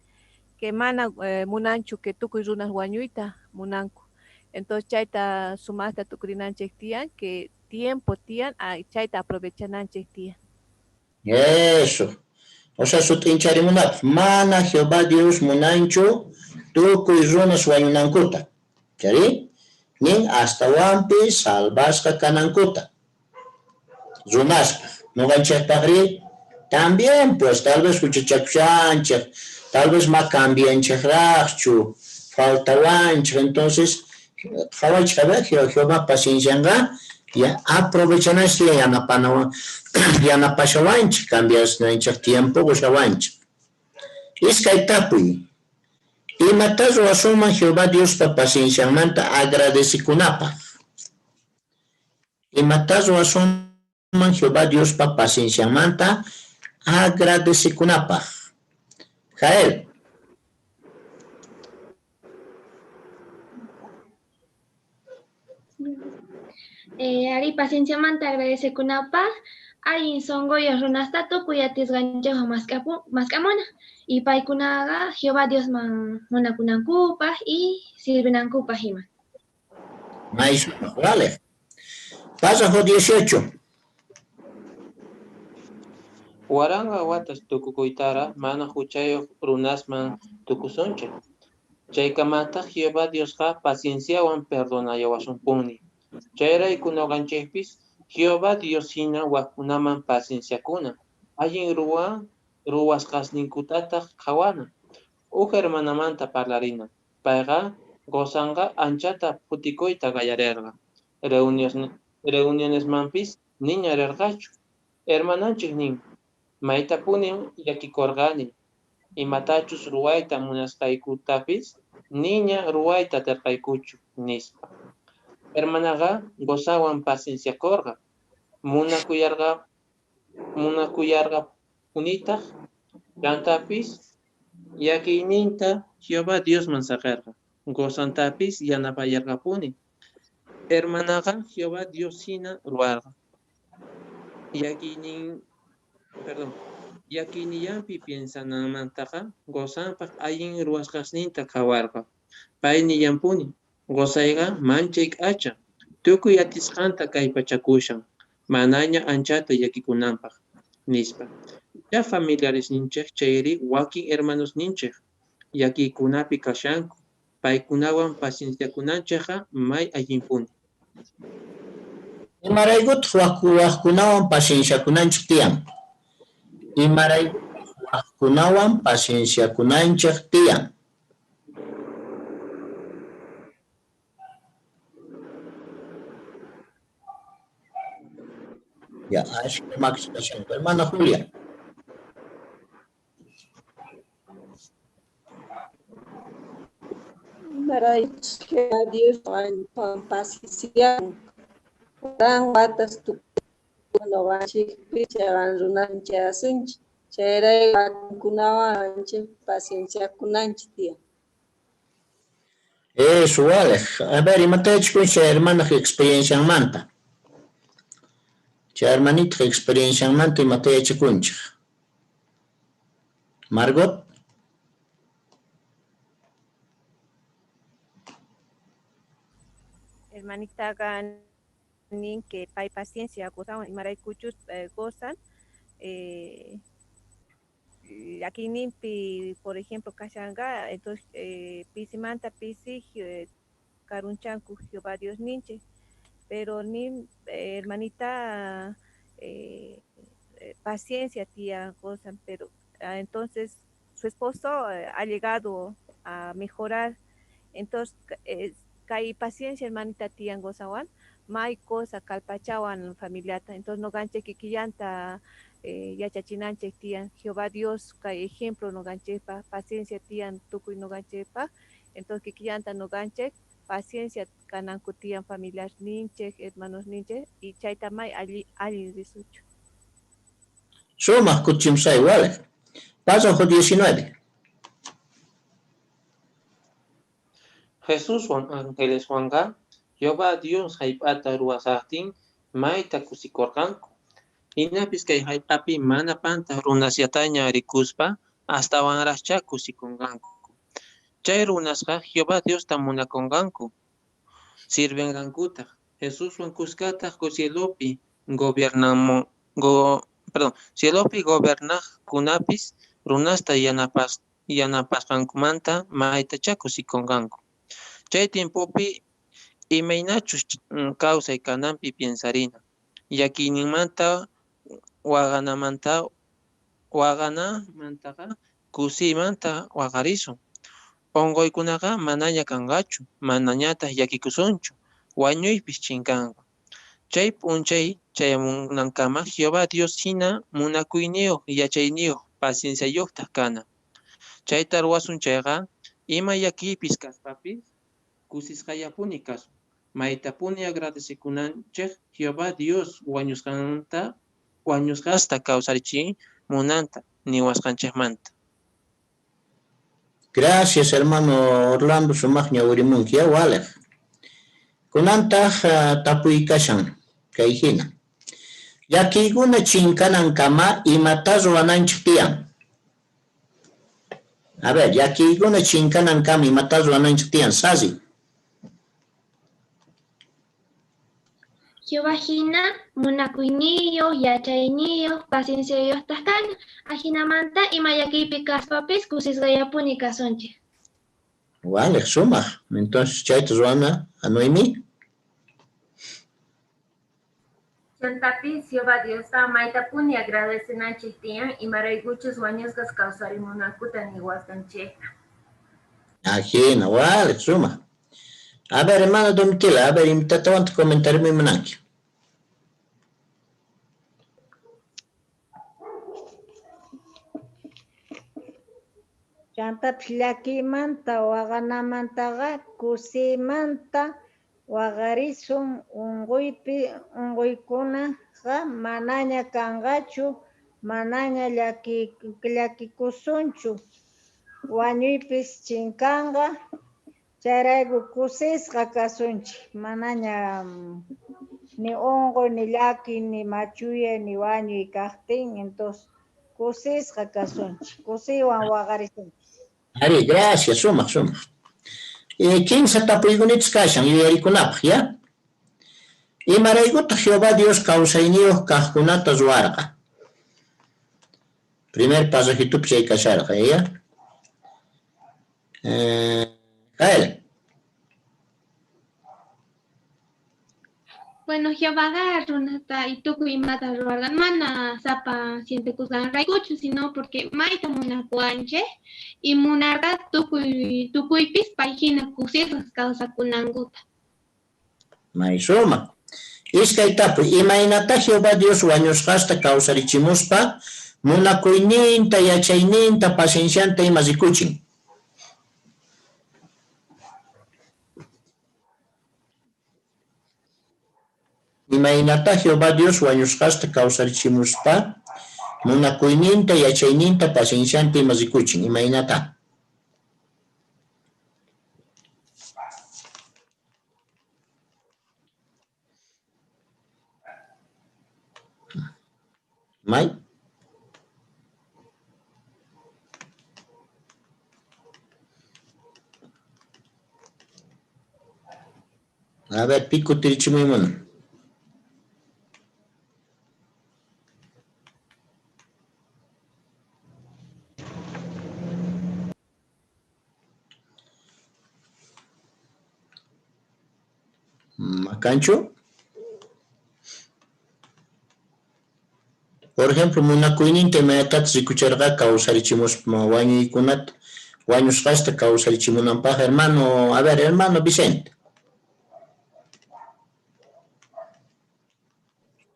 que mana munanchu que tuku runas guanyuita munanku. Entonces chaita sumasta tukurinanche tian que tiempo tian chaita aprovechananche tian. Eso. O sea, su trincharimunat. Mana Jehová Dios munanchu tukuy runas wañunankuta. ¿Chari? Nin hasta wampi salvasqa kanankuta. Runasqa. No ganchaqtaqri. También, pues, tal vez huchachakushanchik, tal vez ma cambianchikraqchu, faltawanchik. Entonces, Jehová paciencianga, ya aprovechananchik yanapashawanchik, cambiasnanchik tiempo gushawanchik. Iskay tapuy. Imatas ruwasuman Jehová Dios pa pacienciamanta agradecikunapaq. Imatas ruwasuman Jehová Dios pa pacienciamanta agradecikunapaq. Jael. Ari paciencia manta agradece kunapa, ari songo y runasta tukuyatis ganchejo mascamona y paikunaga Jehová Dios monakunankupa y sirvinankupa hima. Mais, vale. Párrafo 18. Waranga watas tukukuytara mana huchayuq runasman tukusunchik. Chaykamanta Jehová Diosqa pacienciawan perdonayawasunpunni. Chayrayku noqanchikpis Jehová Diosina waqkunaman pacienciakuna. Allin ruwasqasninkutataq qhawana. Uq hermanamanta parlarina. Payqa gozanqa anchata putikuyta qallarirqa. Reunionesmanpis niña rirqachu. Hermananchik nin. Maytapunin yakikurqani. Imatachus ruwayta munasqaykutapis niña ruwayta terqaykuchu nispa. Hermanaqa gozawan pacienciakurqa. Munakuyarqa punitaq llantapis yakiyninta Jehová Diosman saqirqa. Gozantapis yanapayarqapuni. Hermanaqa Jehová Diosina ruwarqa. Yakiniyanpi piensanamantaqa gozanpaq allin ruwasqasninta qhawarqa. Pay niyanpuni. Gozayqa manchay k'acha. Tukuy atisqanta kay pachakushan. Manaña anchata yakikunanpaq nispa. Ya familiares ninchik chayri wakin hermanos ninchik. Yakikunapi kashanku. Paykunawan pacienciakunanchikqa may allinpuni. Imaraygut waqkunawan pacienciakunanchik tiyan. Imaraygut waqkunawan pacienciakunanchik tiyan. Ya, Max, hermana Julia. Imaraychus Dios paciencia dan watas tu noganchikpi chaywan runanchik asunchik chayray kunawanchik paciencia kunanchik tiyan. Eso vale. A ver, imataychik chay hermana experiencia manta. Chay hermanita experiencia manta imataychik kunchik. Margot. Hermanita ganin que pay paciencia gozan y maraykuchus gozan. Aquí nimpi, por ejemplo, Kashanga, entonces pisimanta pisi carunchanku Jehová Dios ninche, pero ni hermanita paciencia tía gozan, pero entonces su esposo ha llegado a mejorar, entonces hay paciencia hermanita tía gozawan, may cosa calpachawan familiata, entonces no ganche que quillanta yachachinanche tian Jehová Dios kay ejemplo no ganchepa paciencia tian tukuy no ganchepa entonces que quillanta no ganche paciencia kananku tian familiar ninche hermanos ninche y chayta may ali risucho. Suma kuchimsay wale. Paso 19. Jesús Juan Ángeles Juanga, Jehová Dios haipata ruasahtin, maita kusikorkanku. Inapis kay haypapi mana panta runasyataña rikuspa, hasta wanrascha kusikonganku. Chay runasqa Jehová Dios tamunakonganku. Sirvengankuta. Jesús Juan kuskata cielopi cielopi gobernaj kunapis runasta yanapasqankumanta maitacha kusikonganku. Chay tiempopi imaynachus kawsay kananpi piensarina. Yakinimanta waganamantaqa kusimanta waqarisun. Ongoykunaqa manaña kangachu, manañataq yakikusunchu, wañuypis chinkanqa. Chay p'unchay chayamunankama Jehová Dios hina munakuyniyuq yachayniyuq pacienciayuqtaq kana. Chayta ruwasun chayqa ima yakiypis kaspapis kusisqayapuni kasun. Maytapuni agradecikunanchik Jehová Dios wañusqasta kawsarichi munanta niwasqanchikmanta. Gracias, hermano Orlando Sumagña Urimunki, vale. Kunantaq tapuykashan kayhina. Yakiguna chinkanankama imatas ruwananchik tiyan. A ver, yakiguna chinkanankama imatas ruwananchik tiyan, sazi. Jehová hina munakuyniyo, yachayniyo, pacienciayo tahkana, ahinamanta imayakiypi kaspapis kusisqayapuni kasunchik. Vale, suma. Entonces, chayta ruwana Noemí. Chantapis Jehová Dios maitapuni agradecenanchik tiyan imaraykuchus wañusqas kawsarimunakuta niwasqanchikta. Ajena, vale, suma. A ver, hermano Domitila, a ver, imitatawan comentar mi mananki. Chantapis llakimanta waqanamantaqa kusimanta waqarisun unquykunaqa manaña kanqachu, manaña llakikusunchu, wañuypis chinkanqa, chayrayku kusisqa kasunchik, manaña ni unquy, ni llaki, ni machuya, ni wañuy kaqtin, entonces kusisqa kasunchik, kusiwan waqarisunchik. Ari, gracias, suma. 15 tapuykunitas kashan, yuyarikunapaq, ¿ya? Imaraykuta Jehová Dios kawsayniyuq kaqkunata ruwarqa. Primer pasajitupi chay kasharqa, ¿ya? Kael. Bueno, Jehová runata y tukuy imata ruwarqan mana sapa sientekusqan raykuchu, sino porque mayta munakuanchik y munarqa tukuypis payhina kusisqas kawsakunankuta. Maysuma. Iskay tapuy, imaynata Jehová Dios wañusqasta kawsarichimuspa, munakuyninta, yachayninta, paciencianta ima rikuchin. Imaynata Jehová Dios wañusqasta kawsarichimuspa, munakuyninta, yachayninta, paciencianta imazikuchin. Imaynata. May? A ver, pico tirichimuymuna. Macancho. Por ejemplo, munakuyninta imayatatas rikucharqa kawsarichimus wañuykunata wañusqasta kawsarichimunanpaq hermano, a ver, hermano Vicente.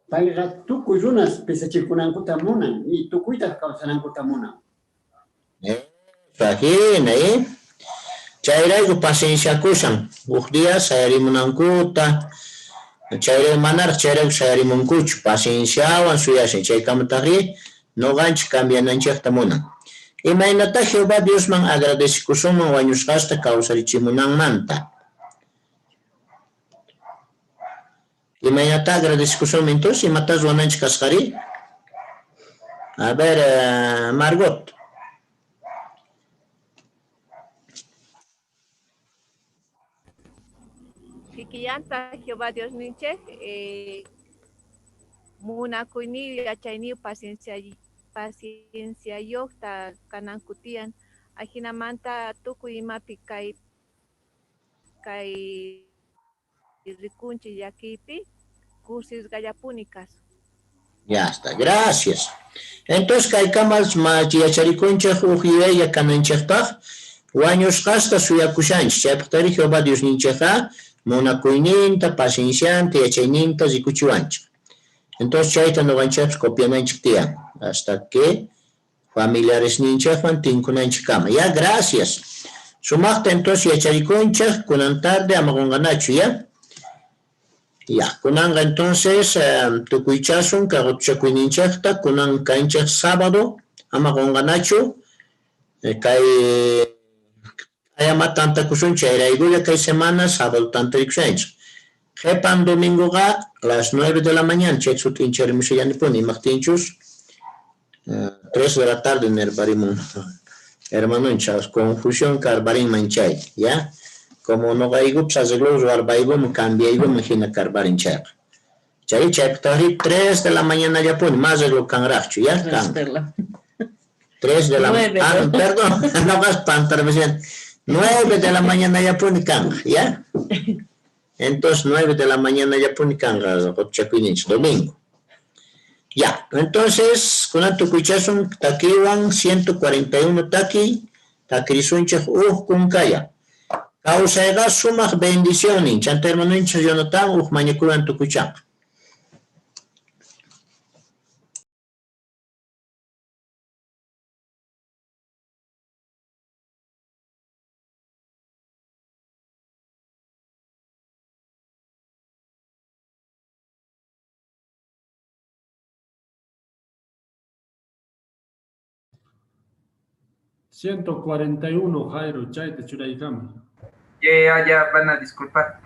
Payqa tukuy runas pisachikunankuta munan y tukuyta kawsanankuta munan. Fajina, chayrayku paciencia kushan. Uq día sayarimunankuta, chayray manaraq chayrayku sayarimunkuchu. Pacienciawan suyashin. Chaykamataqri noqanchik cambiananchikta munan. Imaynata Jehová Diosman agradecikusunman wañusqasta kawsarichimunanmanta. Imaynata agradecikusunman entonces imatas wananchik kasqari. A ver, Margot. Kikiyanta Jehová Dios ninche, munakuyni yachayni paciencia yokta kanankutian, ajinamanta tukuy imapi kay rikunchi yakipi, kursis gallapunikas. Ya está, gracias. Entonces, kaykamas yacharikunchik ujiweya kananchikpaq, wañusqasta suyakushanchik. Chaypaqtari Jehová Dios ninchikqa, munakuyninta, paciencianta, yachayninta rikuchiwanchik. Entonces, chayta noqanchikpis copiananchik tiyan, hasta que familiares ninchikwan tinkunanchikkama. Ya, gracias. Sumaqta entonces yacharikunchik, kunan tarde ama qunqanachu, ya. Ya, kunanga entonces tukuychasun kaguchakuyninchikta, kunan kanchik sábado, ama qunqanachu, kay ayama tantakusun chayraykulla kay semana sábado tantarikusunchik. Qhipan domingoqa las 9 de la mañana, chay sutincharimushallanipuni, imaqtinchus 3 de la tarde nerparimun hermanunchas, confusión karbarinman chay, ya. Como noqaykupas arreglos warbaykuman cambiaykuman hina karbarin chayqa. Chaypaqtaqri 3 de la mañana yapuni, más arreglo kanraqchu, ya. 3 de la mañana, perdón, no vas pantarmasian. 9 de la mañana yapuni kanga, ya. Entonces 9 de la mañana yapuni kanga, domingo. Ya, entonces, con tukuchasun takiwan 141 taki, takirisunchik kunkaya. Kausayqa sumaq bendicionin, chanta hermanunchik Jonathan mañakuran tukuchanqa. $141, Jairo, chayta churaykami. Ya van a disculpar.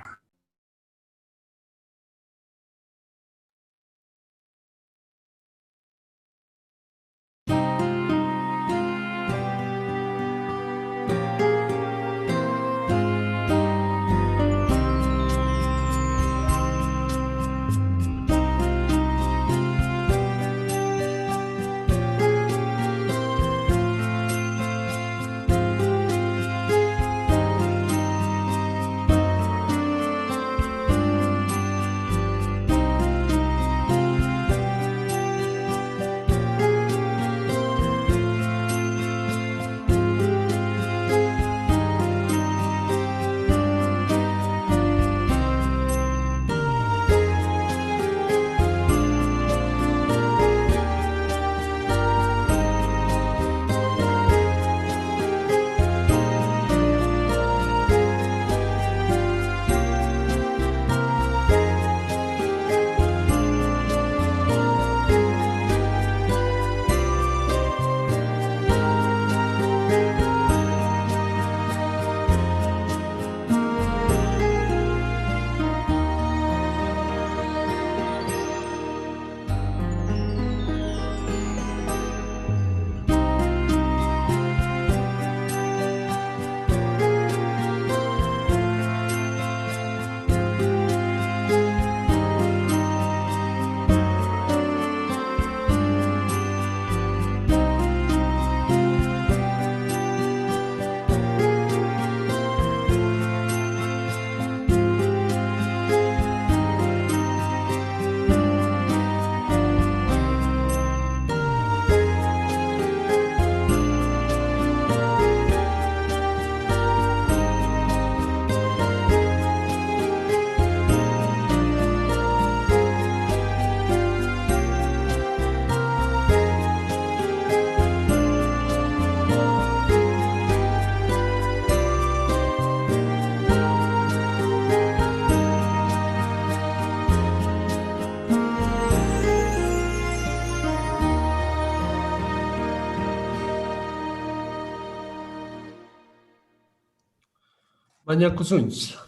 Mañakusunch.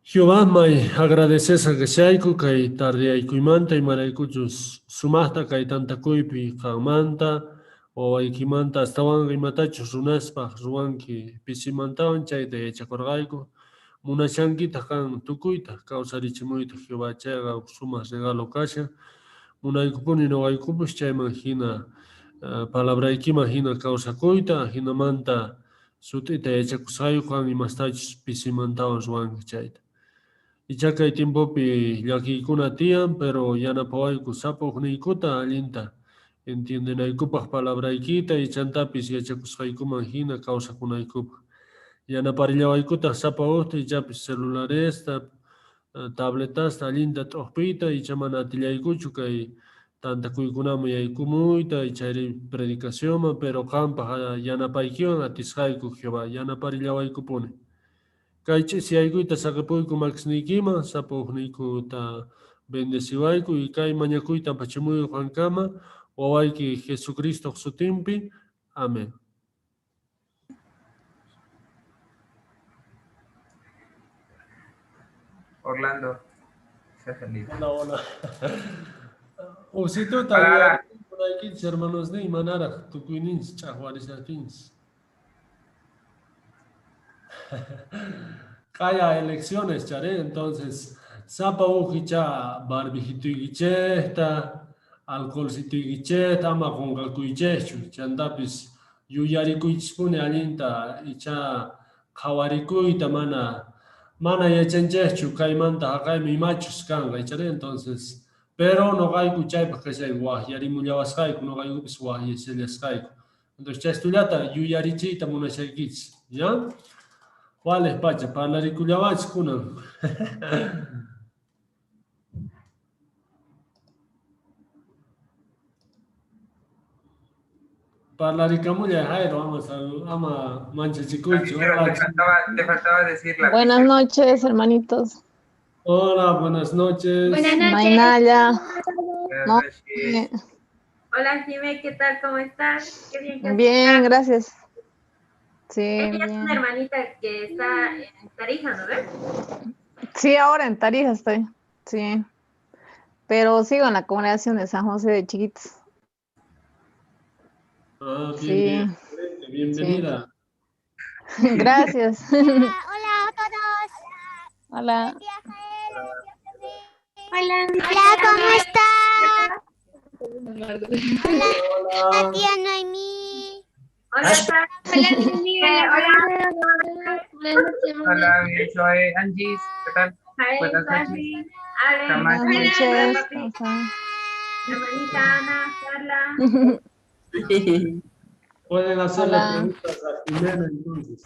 Jehová may agradeces a Gashaiku kay tardiaykuymanta y maraykuchus sumaqta kay tantakuypi qanmanta wawaykimanta astawan imatachus runaspaq ruwanki pisimantawan chayta yachakurqayku munashankita kan tukuyta kawsarichimuyta Jehová chayqa sumaq regalo kasha munaykupuni noqaykupish chayman hina palabraykiman hina kawsakuyta hinamanta sut'ita yachakusqayku imastachus pisimantawan ruwanki chayta. Ichakay tiempopi llakiykuna tiyan, pero yanapawayku sapuqniykuta allinta entiendenaykupaq palabraykita ichantapis yachakusqaykuman hina kawsakunaykupaq. Yanaparillawaykutaq sapa uqta ichapis celularesta, tabletasta allinta t'uqpiyta icha mana atillaykuchu kay tantakuykunaman yaykumuyta ichayri predicacionman, pero qampaq yanapaykiwan atisqayku Jehová, yanaparillawaykupuni. Kaychis yaykuyta saqipuyku maqsniykiman, sapuqniykuta bendeciwayku y kay mañakuyta pachimuyuq qankama wawayki Jesucristo sutinpi. Amén. Orlando. Sea feliz. Hola, hola. Usituta, hermanos de Imanara, tukuinins, chahuarisatins. Kaya elecciones, charé, entonces, sapa ujicha, barbijituigicheta, alcoholcituigicheta, ama con calcuichechu, chandapis, yuyarikuichpune alinta, icha, kawarikuita mana yachanchechu, kaimanta, hakaimi machos kanga, icharé, entonces, pero no hay kuchaypa kashay wahyarimullawasqayku, no hay upis wahyasellashqayku. Entonces, chastullata, yuyarichita munashaykich, ¿ya? Vale, pacha, parlarikulawach kunan. Parlaricamulla Jairo, ama manchachikucho. Te faltaba decir la. Buenas noches, hermanitos. Hola, buenas noches. Buenas noches. Mainaya. No, Hola, Jimé, ¿qué tal? ¿Cómo estás? Qué bien que bien, estás. gracias. Sí, Ella es bien. una hermanita que está en Tarija, ¿no ves? Sí, ahora en Tarija estoy. Sí. Pero sigo en la congregación de San José de Chiquitos. Ah, bien, Sí. bien. Bienvenida. Gracias. Hola a todos. Hola. Hola, ¿cómo están? Hola, tía Noemí. Hola, Hola, Noemí. Hola, soy Angie. ¿Qué tal? Buenas noches. Buenas noches. ¿Cómo están? Hermanita Ana, Carla. Pueden hacerle Hola. preguntas a Jimena entonces.